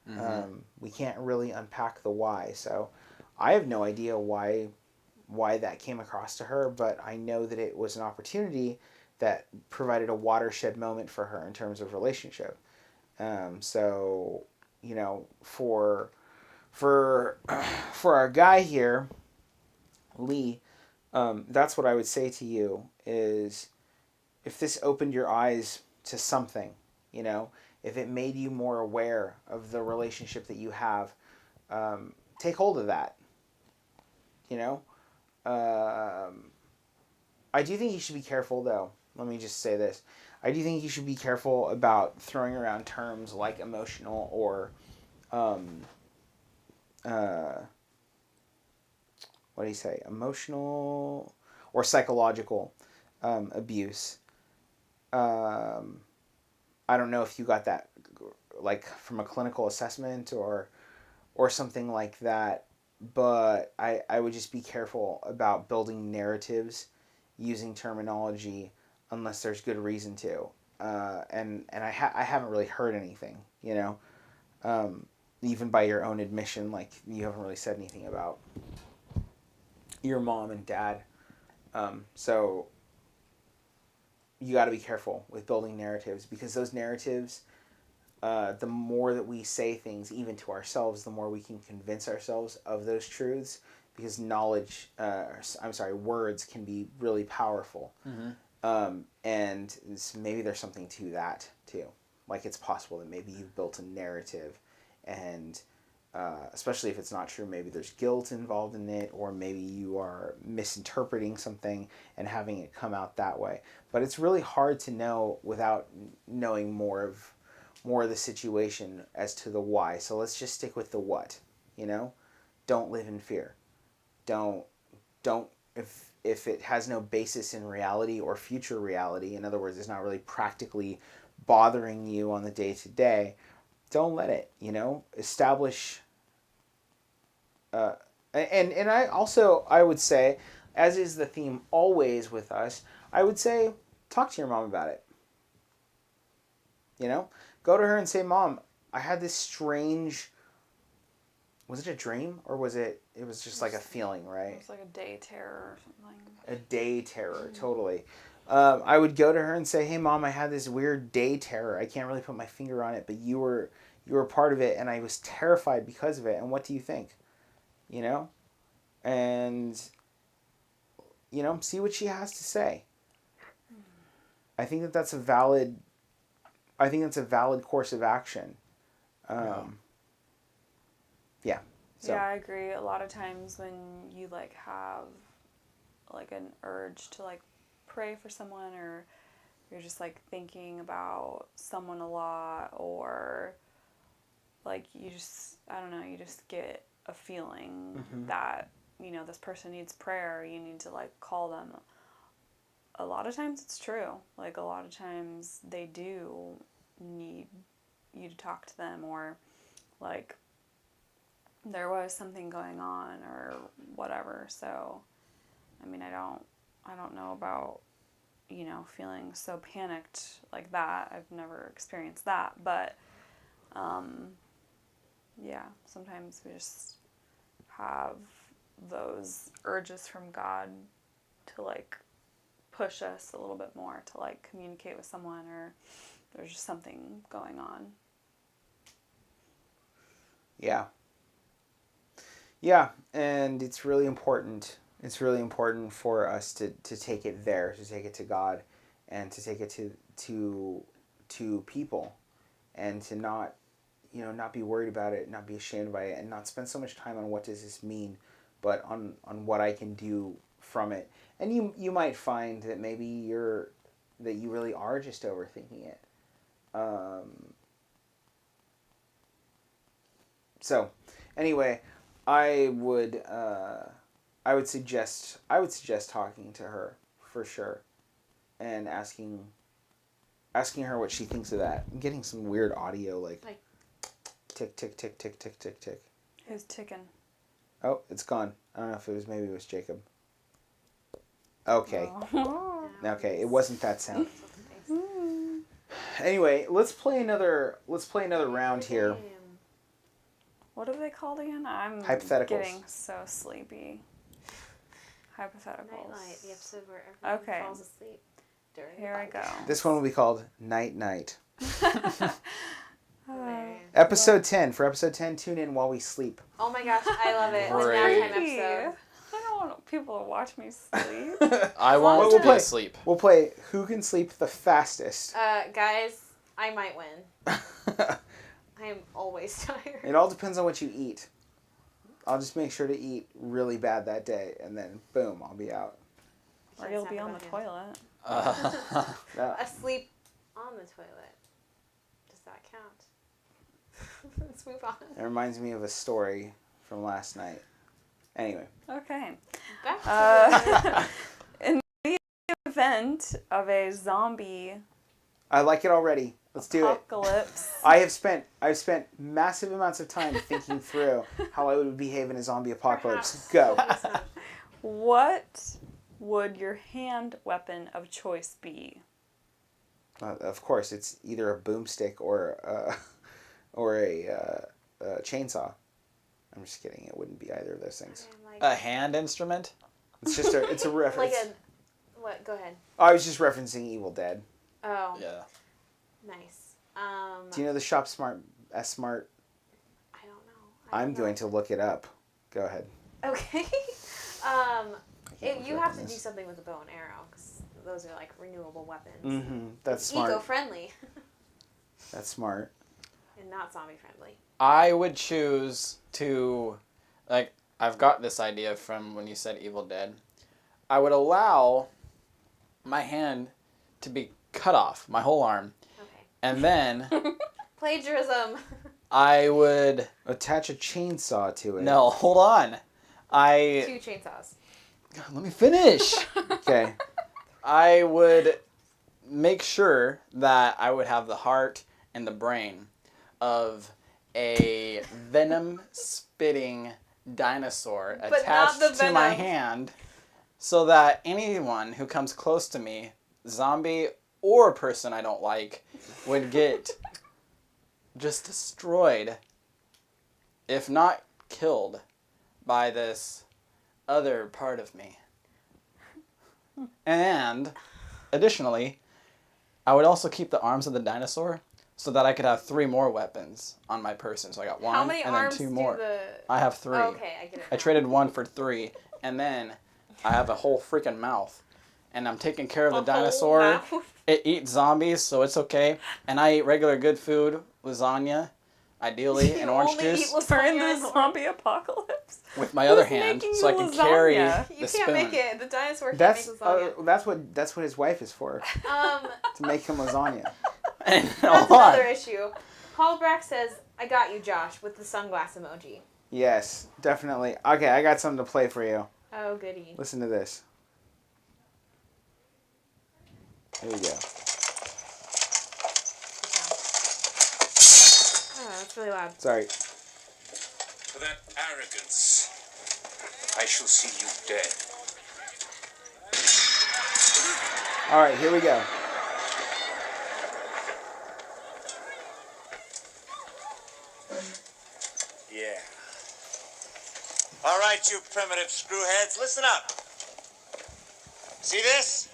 D: Mm-hmm.
B: We can't really unpack the why. So I have no idea why that came across to her, but I know that it was an opportunity that provided a watershed moment for her in terms of relationship. So, for our guy here, Lee, that's what I would say to you is, if this opened your eyes to something, if it made you more aware of the relationship that you have, take hold of that. I do think you should be careful, though. Let me just say this. I do think you should be careful about throwing around terms like emotional or, what do you say? Emotional or psychological abuse. I don't know if you got that like from a clinical assessment or something like that, but I would just be careful about building narratives using terminology unless there's good reason to. And I haven't really heard anything, even by your own admission, like you haven't really said anything about your mom and dad. So you got to be careful with building narratives, because those narratives, the more that we say things even to ourselves, the more we can convince ourselves of those truths, because words can be really powerful.
D: Mm-hmm.
B: And maybe there's something to that too. Like, it's possible that maybe you've built a narrative, and especially if it's not true, maybe there's guilt involved in it, or maybe you are misinterpreting something and having it come out that way. But it's really hard to know without knowing more of the situation as to the why. So let's just stick with the what. Don't live in fear. Don't if it has no basis in reality or future reality, in other words, it's not really practically bothering you on the day to day, don't let it, establish. And I would say, as is the theme always with us, I would say, talk to your mom about it. Go to her and say, Mom, I had this strange, was it a dream, or was it was just like a feeling, right?
E: It was like a day terror or something.
B: A day terror, totally. I would go to her and say, hey, Mom, I had this weird day terror. I can't really put my finger on it, but you were part of it, and I was terrified because of it. And what do you think? And, see what she has to say. I think that's a valid course of action. Yeah. So.
E: Yeah, I agree. A lot of times when you have an urge to pray for someone, or you're just thinking about someone a lot, or you just, I don't know, you just get a feeling
B: Mm-hmm.
E: that this person needs prayer, you need to call them. A lot of times it's true. A lot of times they do need you to talk to them, or there was something going on or whatever. So I mean, I don't know about feeling so panicked like that. I've never experienced that, but yeah, sometimes we just have those urges from God to push us a little bit more to communicate with someone, or there's just something going on.
B: Yeah. Yeah, and it's really important. It's really important for us to take it there, to take it to God, and to take it to to people, and to not be worried about it, not be ashamed by it, and not spend so much time on what does this mean, but on what I can do from it. And you might find that maybe you really are just overthinking it. So anyway, I would suggest talking to her for sure, and asking her what she thinks of that. I'm getting some weird audio like tick tick tick tick tick tick tick.
E: Who's ticking?
B: Oh, it's gone. I don't know if maybe it was Jacob. Okay.
E: Oh.
B: Okay, it wasn't that sound. Anyway, let's play another round here.
E: What are they called again? I'm
B: Hypotheticals.
E: getting so sleepy. Hypotheticals.
C: Night Light, the episode where everyone
E: Okay.
C: falls asleep during
E: Here I go.
B: This one will be called Night Night.
C: Hilarious.
B: Episode 10. For episode 10, tune in while we sleep.
C: Oh my gosh, I love it. The
D: Great.
C: nap time episode.
E: I don't want people to watch me sleep.
D: I want
B: We'll
D: to
B: play.
D: be asleep.
B: We'll play Who Can Sleep the Fastest.
C: Guys, I might win. I am always tired.
B: It all depends on what you eat. I'll just make sure to eat really bad that day, and then boom, I'll be out.
E: Or you'll be on the toilet.
B: Yeah.
C: Asleep on the toilet. Does that count? Let's move on.
B: It reminds me of a story from last night. Anyway.
E: Okay.
C: Back to
E: In the event of a zombie
B: I like it already. Let's do it.
E: apocalypse,
B: I've spent massive amounts of time thinking through how I would behave in a zombie apocalypse. Go.
E: what would your hand weapon of choice be?
B: Of course, it's either a boomstick or a chainsaw. I'm just kidding. It wouldn't be either of those things.
D: A hand instrument?
B: It's just a reference.
C: What? Go ahead.
B: I was just referencing Evil Dead.
C: Oh.
D: Yeah.
C: Nice.
B: Do you know the Shop Smart S-Smart?
C: I don't know.
B: I'm going to look it up. Go ahead.
C: Okay. You have to do something with a bow and arrow because those are like renewable weapons.
B: Mm-hmm. That's smart.
C: Eco-friendly.
B: That's smart.
C: And not zombie friendly.
D: I would choose to, I've got this idea from when you said Evil Dead. I would allow my hand to be cut off, my whole arm.
C: Okay.
D: And then
C: Plagiarism.
D: I would...
B: Attach a chainsaw to it.
D: No, hold on.
C: 2 chainsaws.
D: God, let me finish.
B: Okay.
D: I would make sure that I would have the heart and the brain of a venom-spitting dinosaur
C: But not
D: attached
C: the
D: to my
C: venom.
D: hand so that anyone who comes close to me, zombie or person I don't like, would get just destroyed, if not killed, by this other part of me. And additionally, I would also keep the arms of the dinosaur so that I could have 3 more weapons on my person. So I got 1
C: How many
D: and then
C: arms
D: 2
C: do
D: more.
C: the...
D: I have 3.
C: Oh, okay, I get it.
D: I traded 1 for 3, and then I have a whole freaking mouth. And I'm taking care of the dinosaur. It eats zombies, so it's okay. And I eat regular good food, lasagna, ideally, and orange juice.
E: We're in the zombie apocalypse.
D: With my other
E: Who's
D: hand,
E: making
D: so I
E: you
D: can carry
E: lasagna?
D: the
C: You
D: spoon.
C: can't make it. The dinosaur can't
B: That's
C: make lasagna.
B: that's what his wife is for. To make him lasagna.
D: And
C: That's
D: hold on.
C: another issue. Paul Brack says, I got you, Josh, with the sunglass emoji.
B: Yes, definitely. Okay, I got something to play for you.
C: Oh, goody.
B: Listen to this. Here we go.
C: Oh, that's really loud.
B: Sorry.
F: For that arrogance, I shall see you dead.
B: All right, here we go.
F: Yeah. All right, you primitive screwheads, listen up. See this?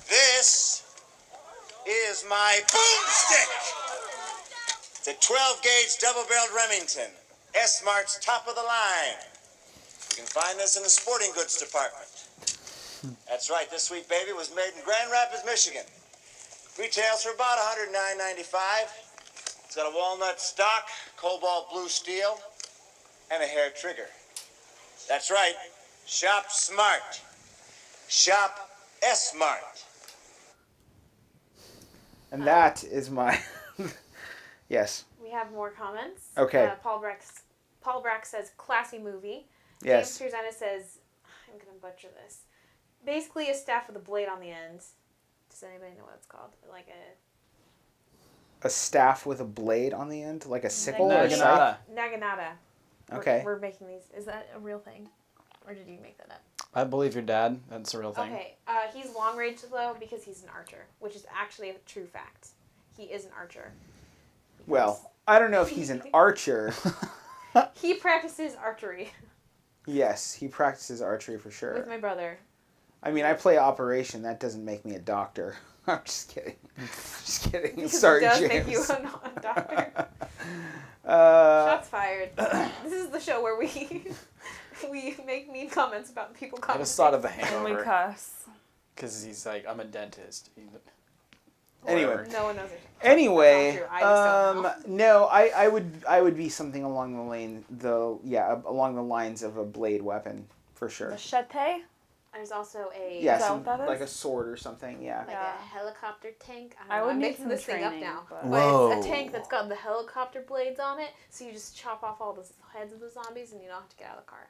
F: This is my boomstick. It's a 12-gauge double-barreled Remington. S-Mart's top of the line. You can find this in the sporting goods department. That's right, this sweet baby was made in Grand Rapids, Michigan. Retails for about $109.95. It's got a walnut stock, cobalt blue steel, and a hair trigger. That's right. Shop smart. Shop S-Mart.
B: And that is my... Yes.
C: We have more comments.
B: Okay.
C: Paul Brack says, classy movie.
B: Yes.
C: James Truzana says, I'm going to butcher this. Basically a staff with a blade on the end. Does anybody know what it's called? Like
B: a staff with a blade on the end? Like a sickle or a scythe?
D: Naginata.
C: Naginata.
B: Okay.
C: We're making these. Is that a real thing? Or did you make that up?
D: I believe your dad. That's a real thing.
C: Okay. He's long range though because he's an archer, which is actually a true fact. He is an archer.
B: Well, I don't know if he's an archer.
C: He practices archery.
B: Yes, he practices archery for sure.
C: With my brother.
B: I mean, I play Operation. That doesn't make me a doctor. I'm just kidding. Just kidding.
C: Because
B: Sorry,
C: it does
B: James.
C: make you a doctor. Shots fired. This is the show where we make mean comments about people
D: I
C: commenting.
D: just thought of The
E: And we
D: Hangover.
E: cuss.
D: Because he's like, I'm a dentist.
B: Anyway.
C: No one knows it.
B: Anyway,
C: That's not true. I just don't know.
B: no, I would be something along along the lines of a blade weapon for sure.
E: Machete?
C: There's also a
B: Yeah,
E: Is that what that is?
B: like a sword or something. Yeah.
C: like
E: Yeah.
C: a helicopter tank.
E: I
C: don't know,
E: would
C: I'm
E: need
C: making
E: some
C: this thing up
E: training,
C: now.
E: but-
C: But
D: Whoa.
C: it's a tank that's got the helicopter blades on it, so you just chop off all the heads of the zombies and you don't have to get out of the car.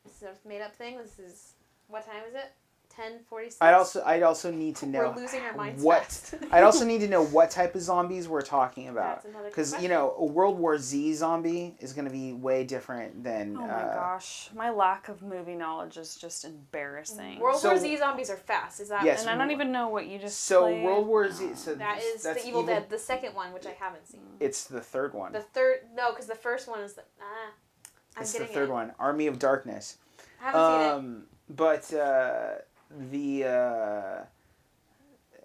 C: This is a made up thing. This is, what time is it? 10:46.
B: I'd also need to know
C: We're losing our minds
B: what
C: fast.
B: I'd also need to know what type of zombies we're talking about.
C: That's another good
B: Because
C: question.
B: a World War Z zombie is going to be way different than.
E: Oh my gosh. My lack of movie knowledge is just embarrassing.
C: World War
B: So-
C: Z zombies are fast. Is that?
B: Yes.
E: And I don't even know what you just
B: So
E: played.
B: World War Z. So
C: That is
B: that's
C: the Evil Dead, the second one, which I haven't seen.
B: It's the third one.
C: The third, no, because the first one is the. I'm
B: It's the
C: getting
B: third
C: it.
B: one. Army of Darkness.
C: I haven't seen it.
B: But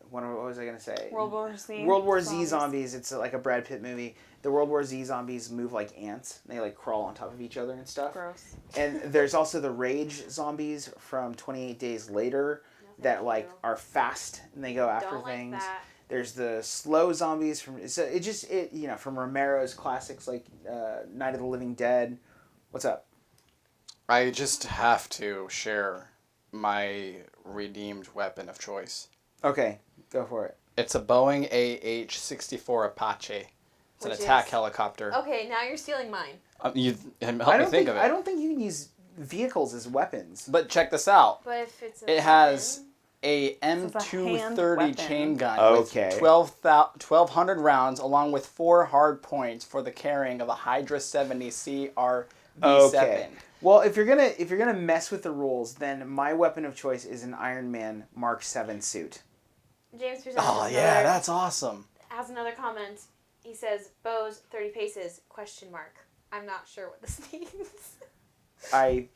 B: what was I gonna say?
E: World War Z.
B: World War Z zombies. It's like a Brad Pitt movie. The World War Z zombies move like ants. They like crawl on top of each other and stuff.
E: Gross.
B: And there's also the Rage zombies from 28 Days Later
C: No,
B: that
C: thank
B: like
C: you.
B: are fast and they go after
C: Don't like
B: things.
C: that.
B: There's the slow zombies from from Romero's classics like Night of the Living Dead. What's up?
D: I just have to share my redeemed weapon of choice.
B: Okay, go for it.
D: It's a Boeing AH-64 Apache. It's an
C: Which
D: attack
C: is-
D: helicopter.
C: Okay, now you're stealing mine.
D: You help
B: I
D: me
B: don't
D: think of it.
B: I don't think you can use vehicles as weapons.
D: But check this out.
C: But if it's
D: It has a
E: is a hand
D: M230
E: weapon.
D: chain gun
B: Okay.
D: with 1,200 rounds, along with 4 hard points for the carrying of a Hydra 70 CRB7.
B: Okay. Well, if you're gonna mess with the rules, then my weapon of choice is an Iron Man Mark 7 suit.
C: James Pearson
D: Oh yeah, that's awesome.
C: has another comment. He says, "Bows 30 paces?" ? I'm not sure what this means.
B: I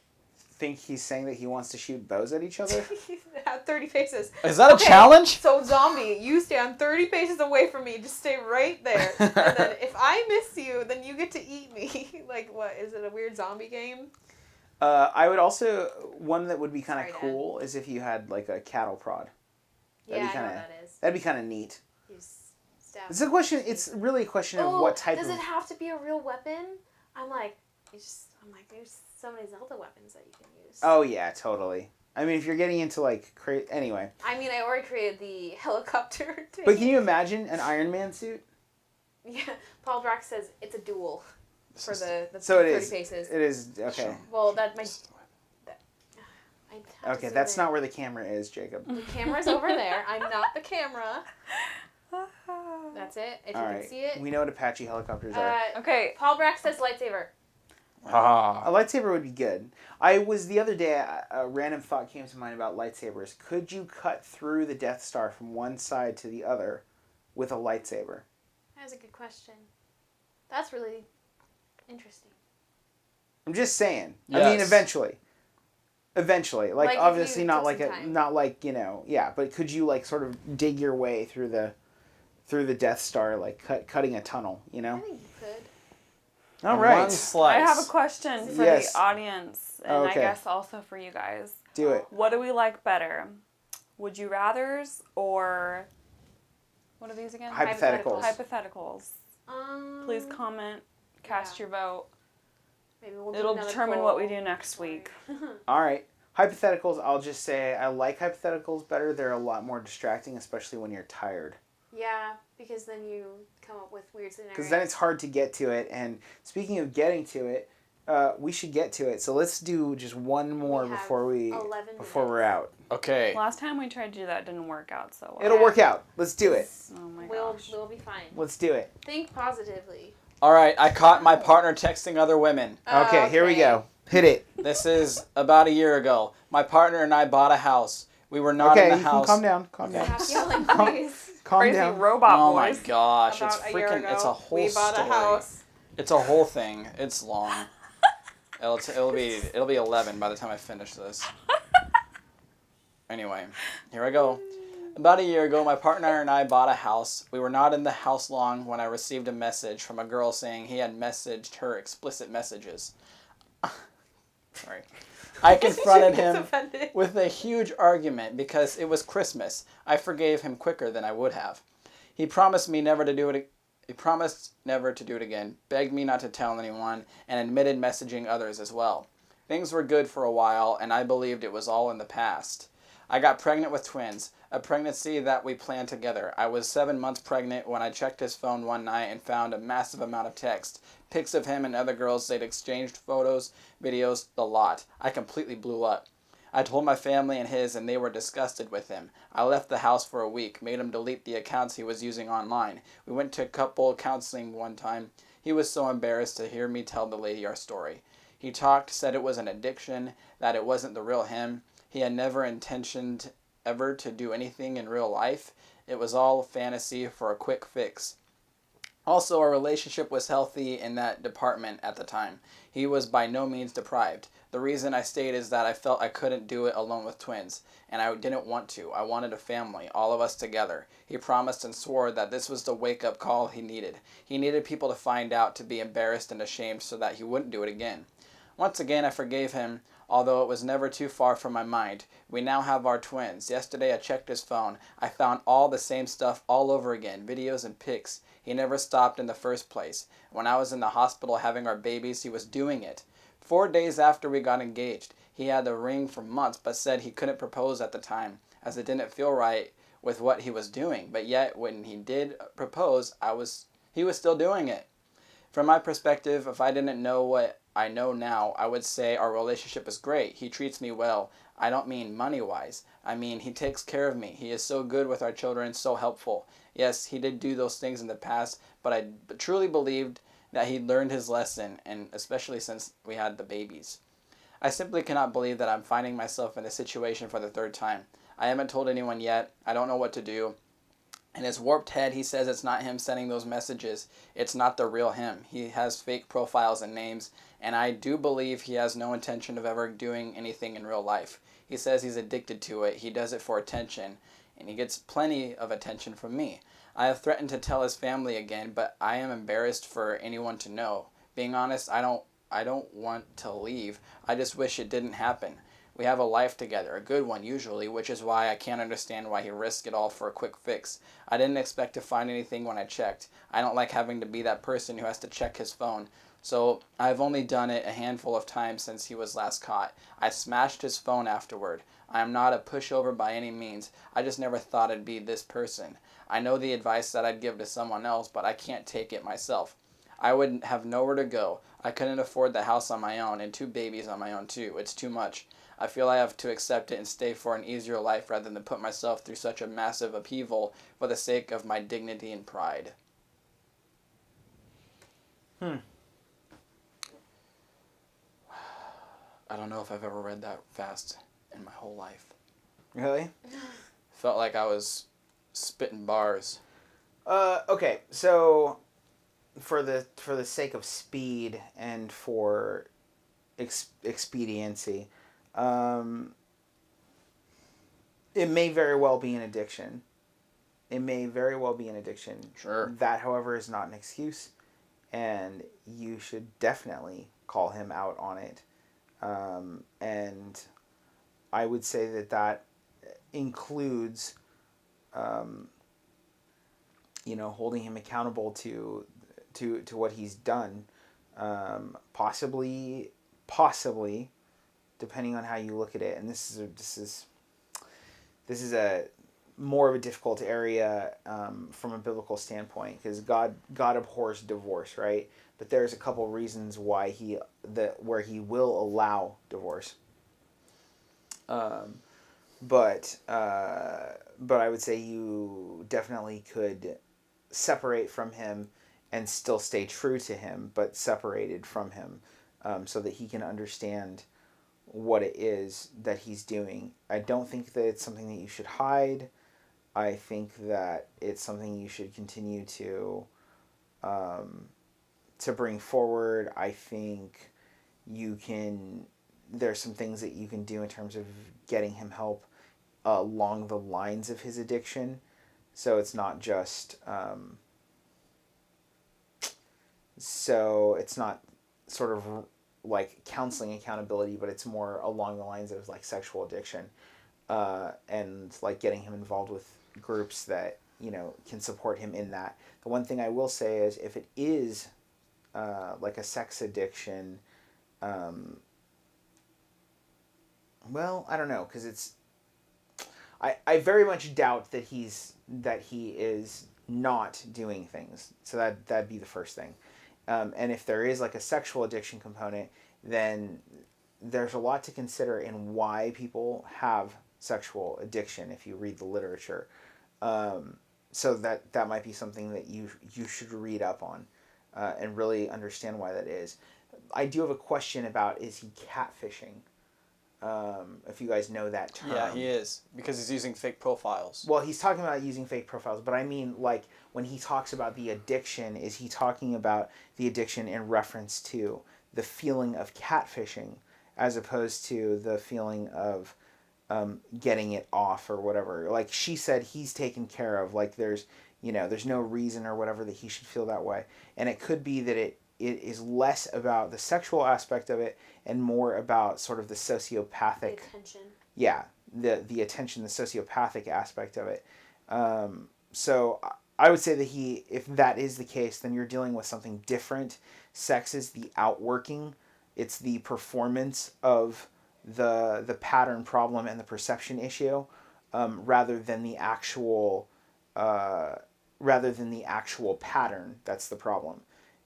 B: think he's saying that he wants to shoot bows at each other.
C: 30 paces.
D: Is that a challenge?
C: So zombie, you stand 30 paces away from me. Just stay right there. And then if I miss you, then you get to eat me. Like what? Is it a weird zombie game?
B: I would also one that would be kind of
C: Sorry, Dad.
B: cool is if you had like a cattle prod. That'd
C: Yeah,
B: be
C: I know
B: kinda-
C: what that is.
B: That'd be kind of neat.
C: You just stab.
B: It's a question. It's really a question of what type
C: does
B: of.
C: it have to be a real weapon? I'm like, there's so many Zelda weapons that you can use.
B: Oh yeah, totally. I mean, if you're getting into like anyway.
C: I mean, I already created the helicopter.
B: But can you imagine an Iron Man suit?
C: Yeah, Paul Brack says it's a duel for the
B: So it
C: 30
B: is.
C: paces.
B: It is okay.
C: Well, I have to
B: Okay,
C: zoom
B: that's
C: in.
B: not where the camera is, Jacob.
C: The camera's over there. I'm not the camera. That's it. If
B: All
C: you
B: right.
C: can see it.
B: We know what Apache helicopters are.
E: Okay.
C: Paul Brack says lightsaber.
D: Ah.
B: A lightsaber would be good. The other day, a random thought came to mind about lightsabers. Could you cut through the Death Star from one side to the other with a lightsaber?
C: That's a good question. That's really interesting.
B: I'm just saying. I mean,
D: Yes.
B: eventually. Eventually.
C: Like, if
B: obviously
C: you
B: not
C: took
B: like
C: some time.
B: not like, yeah, but could you like sort of dig your way through the Death Star, like cutting a tunnel,
C: I think you could.
B: All
D: One
B: right.
D: slice.
E: I have a question for
B: Yes.
E: the audience, and
B: Okay.
E: I guess also for you guys.
B: Do it.
E: What do we like better? Would you rathers or What are these again?
B: Hypotheticals.
E: Please comment, cast your vote.
C: Maybe we'll
E: It'll determine what we do next week.
B: All right. Hypotheticals, I'll just say I like hypotheticals better. They're a lot more distracting, especially when you're tired.
C: Yeah, because then you come up with weird scenarios.
B: Because then it's hard to get to it. And speaking of getting to it, we should get to it. So let's do just one more before we're out.
D: Okay.
E: Last time we tried to do that, didn't work out so well.
B: It'll work out. Let's do it.
E: Oh my gosh.
C: We'll be fine.
B: Let's do it.
C: Think positively.
D: All right. I caught my partner texting other women.
B: Okay, here we go. Hit it.
D: This is about a year ago. My partner and I bought a house. We were not in the house.
B: Okay, calm down.
C: Stop yelling, please.
B: Calm
E: Crazy
B: down.
E: robot
D: Oh
E: voice.
D: my gosh,
C: About
D: it's
C: a year
D: freaking,
C: ago,
D: it's a whole
C: we bought
D: story.
C: a house.
D: It's a whole thing. It's long. It'll be 11 by the time I finish this. Anyway, here I go. About a year ago, my partner and I bought a house. We were not in the house long when I received a message from a girl saying he had messaged her explicit messages. Sorry. I confronted him with a huge argument because it was Christmas. I forgave him quicker than I would have. He promised never to do it again, begged me not to tell anyone, and admitted messaging others as well. Things were good for a while, and I believed it was all in the past. I got pregnant with twins, a pregnancy that we planned together. I was 7 months pregnant when I checked his phone one night and found a massive amount of text. Pics of him and other girls. They'd exchanged photos, videos, the lot. I completely blew up. I told my family and his, and they were disgusted with him. I left the house for a week, made him delete the accounts he was using online. We went to couple counseling one time. He was so embarrassed to hear me tell the lady our story. He talked, said it was an addiction, that it wasn't the real him. He had never intentioned ever to do anything in real life. It was all fantasy for a quick fix. Also, our relationship was healthy in that department at the time. He was by no means deprived. The reason I stayed is that I felt I couldn't do it alone with twins, and I didn't want to. I wanted a family, all of us together. He promised and swore that this was the wake-up call he needed. He needed people to find out, to be embarrassed and ashamed so that he wouldn't do it again. Once again, I forgave him, although it was never too far from my mind. We now have our twins. Yesterday I checked his phone. I found all the same stuff all over again, videos and pics. He never stopped in the first place. When I was in the hospital having our babies, he was doing it. 4 days after we got engaged, he had the ring for months but said he couldn't propose at the time as it didn't feel right with what he was doing. But yet when he did propose, he was still doing it. From my perspective, if I didn't know what I know now, I would say our relationship is great. He treats me well. I don't mean money-wise. I mean he takes care of me. He is so good with our children, so helpful. Yes, he did do those things in the past, but I truly believed that he'd learned his lesson, and especially since we had the babies. I simply cannot believe that I'm finding myself in this situation for the third time. I haven't told anyone yet. I don't know what to do. In his warped head, he says it's not him sending those messages. It's not the real him. He has fake profiles and names, and I do believe he has no intention of ever doing anything in real life. He says he's addicted to it. He does it for attention, and he gets plenty of attention from me. I have threatened to tell his family again, but I am embarrassed for anyone to know. Being honest, I don't want to leave. I just wish it didn't happen. We have a life together, a good one usually, which is why I can't understand why he risked it all for a quick fix. I didn't expect to find anything when I checked. I don't like having to be that person who has to check his phone. So I've only done it a handful of times since he was last caught. I smashed his phone afterward. I am not a pushover by any means. I just never thought I'd be this person. I know the advice that I'd give to someone else, but I can't take it myself. I would have nowhere to go. I couldn't afford the house on my own and 2 babies on my own too. It's too much. I feel I have to accept it and stay for an easier life rather than put myself through such a massive upheaval for the sake of my dignity and pride. I don't know if I've ever read that fast in my whole life.
B: Really?
D: Felt like I was spitting bars.
B: Okay, so for the sake of speed and for expediency, it may very well be an addiction.
D: Sure.
B: That, however, is not an excuse, and you should definitely call him out on it. And I would say that includes holding him accountable to what he's done. Possibly, depending on how you look at it, and this is a more of a difficult area from a biblical standpoint, because God abhors divorce, right? But there's a couple reasons why where he will allow divorce. But I would say you definitely could separate from him and still stay true to him, but separated from him, so that he can understand what it is that he's doing. I don't think that it's something that you should hide. I think that it's something you should continue to bring forward. I think there's some things that you can do in terms of getting him help along the lines of his addiction. So it's not just, so it's not sort of like counseling accountability, but it's more along the lines of like sexual addiction, and like getting him involved with groups that, can support him in that. The one thing I will say is, if it is like a sex addiction, well, I don't know, because it's, I very much doubt that he is not doing things. So that'd be the first thing. And if there is like a sexual addiction component, then there's a lot to consider in why people have sexual addiction if you read the literature. So that might be something that you should read up on and really understand why that is. I do have a question about, is he catfishing? If you guys know that term.
D: Yeah, he is, because he's using fake profiles.
B: Well, he's talking about using fake profiles, but I mean, like, when he talks about the addiction, is he talking about the addiction in reference to the feeling of catfishing, as opposed to the feeling of getting it off or whatever? Like she said, he's taken care of. Like there's no reason or whatever that he should feel that way. And it could be that it is less about the sexual aspect of it and more about sort of the sociopathic.
C: The attention.
B: Yeah, the attention, the sociopathic aspect of it. So I would say that if that is the case, then you're dealing with something different. Sex is the outworking. It's the performance of the pattern problem and the perception issue, rather than the actual pattern. That's the problem.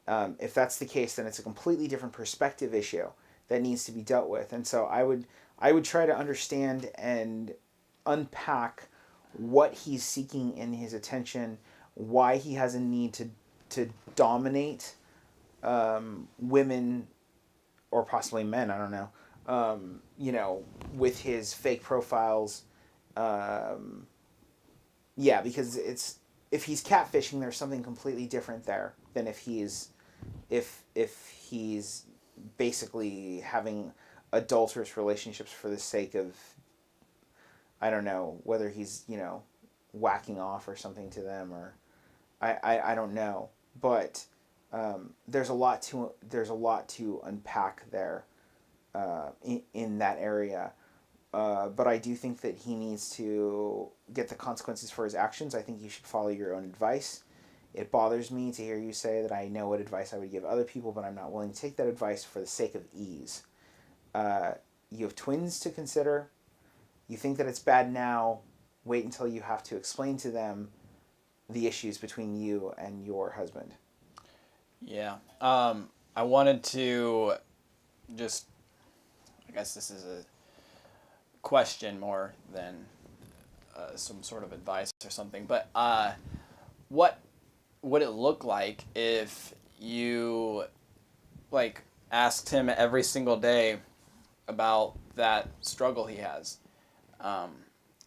B: If that's the case, then it's a completely different perspective issue that needs to be dealt with. And so I would try to understand and unpack what he's seeking in his attention, why he has a need to dominate women or possibly men, I don't know, with his fake profiles. Yeah, because if he's catfishing, there's something completely different there than if he's basically having adulterous relationships for the sake of, I don't know, whether he's, whacking off or something to them, or I don't know. But there's a lot to unpack there in that area. But I do think that he needs to get the consequences for his actions. I think you should follow your own advice. It bothers me to hear you say that I know what advice I would give other people, but I'm not willing to take that advice for the sake of ease. You have twins to consider. You think that it's bad now. Wait until you have to explain to them the issues between you and your husband.
D: Yeah. I wanted to just, I guess this is a question more than some sort of advice or something, but what would it look like if you asked him every single day about that struggle he has?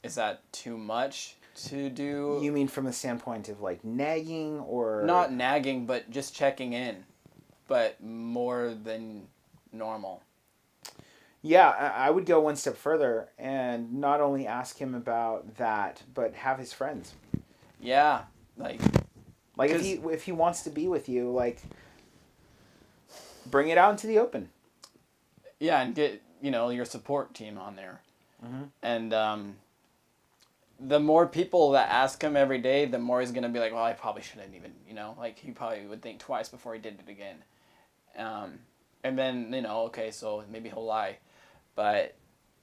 D: Is that too much to do?
B: You mean from the standpoint of nagging, or
D: not nagging, but just checking in, but more than normal?
B: Yeah, I would go one step further and not only ask him about that, but have his friends.
D: Yeah,
B: if he wants to be with you, bring it out into the open. Yeah,
D: and get your support team on there, mm-hmm. And the more people that ask him every day, the more he's gonna be like, well, I probably shouldn't even, like he probably would think twice before he did it again. And then, okay, so maybe he'll lie. But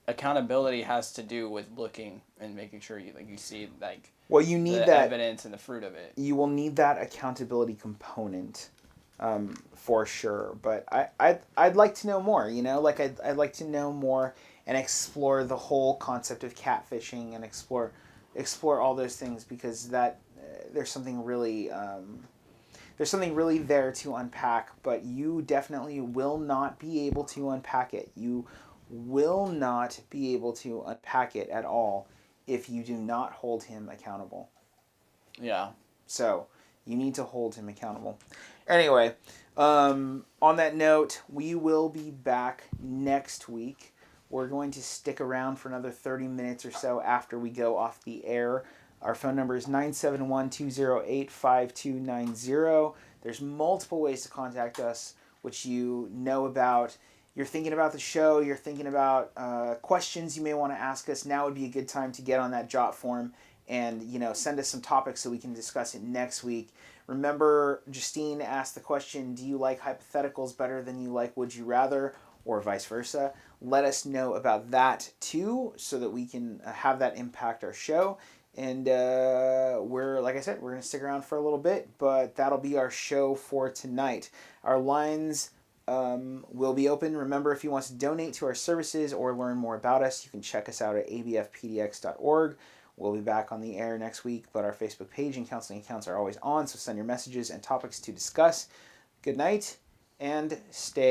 D: accountability has to do with looking and making sure you see
B: well, you need
D: the
B: that
D: evidence and the fruit of it.
B: You will need that accountability component, for sure. But I'd like to know more. I'd like to know more and explore the whole concept of catfishing and explore all those things, because that there's something really there to unpack. But you definitely will not be able to unpack it. You will not be able to unpack it at all if you do not hold him accountable.
D: Yeah.
B: So you need to hold him accountable. Anyway, on that note, we will be back next week. We're going to stick around for another 30 minutes or so after we go off the air. Our phone number is 971-208-5290. There's multiple ways to contact us, which you know about. You're thinking about the show, you're thinking about questions you may want to ask us. Now would be a good time to get on that jot form and send us some topics so we can discuss it next week. Remember, Justine asked the question, do you like hypotheticals better than you like Would You Rather, or vice versa? Let us know about that too, so that we can have that impact our show. And like I said, we're going to stick around for a little bit, but that'll be our show for tonight. Our lines will be open. Remember, if you want to donate to our services or learn more about us, you can check us out at abfpdx.org. We'll be back on the air next week, but our Facebook page and counseling accounts are always on, so send your messages and topics to discuss. Good night, and stay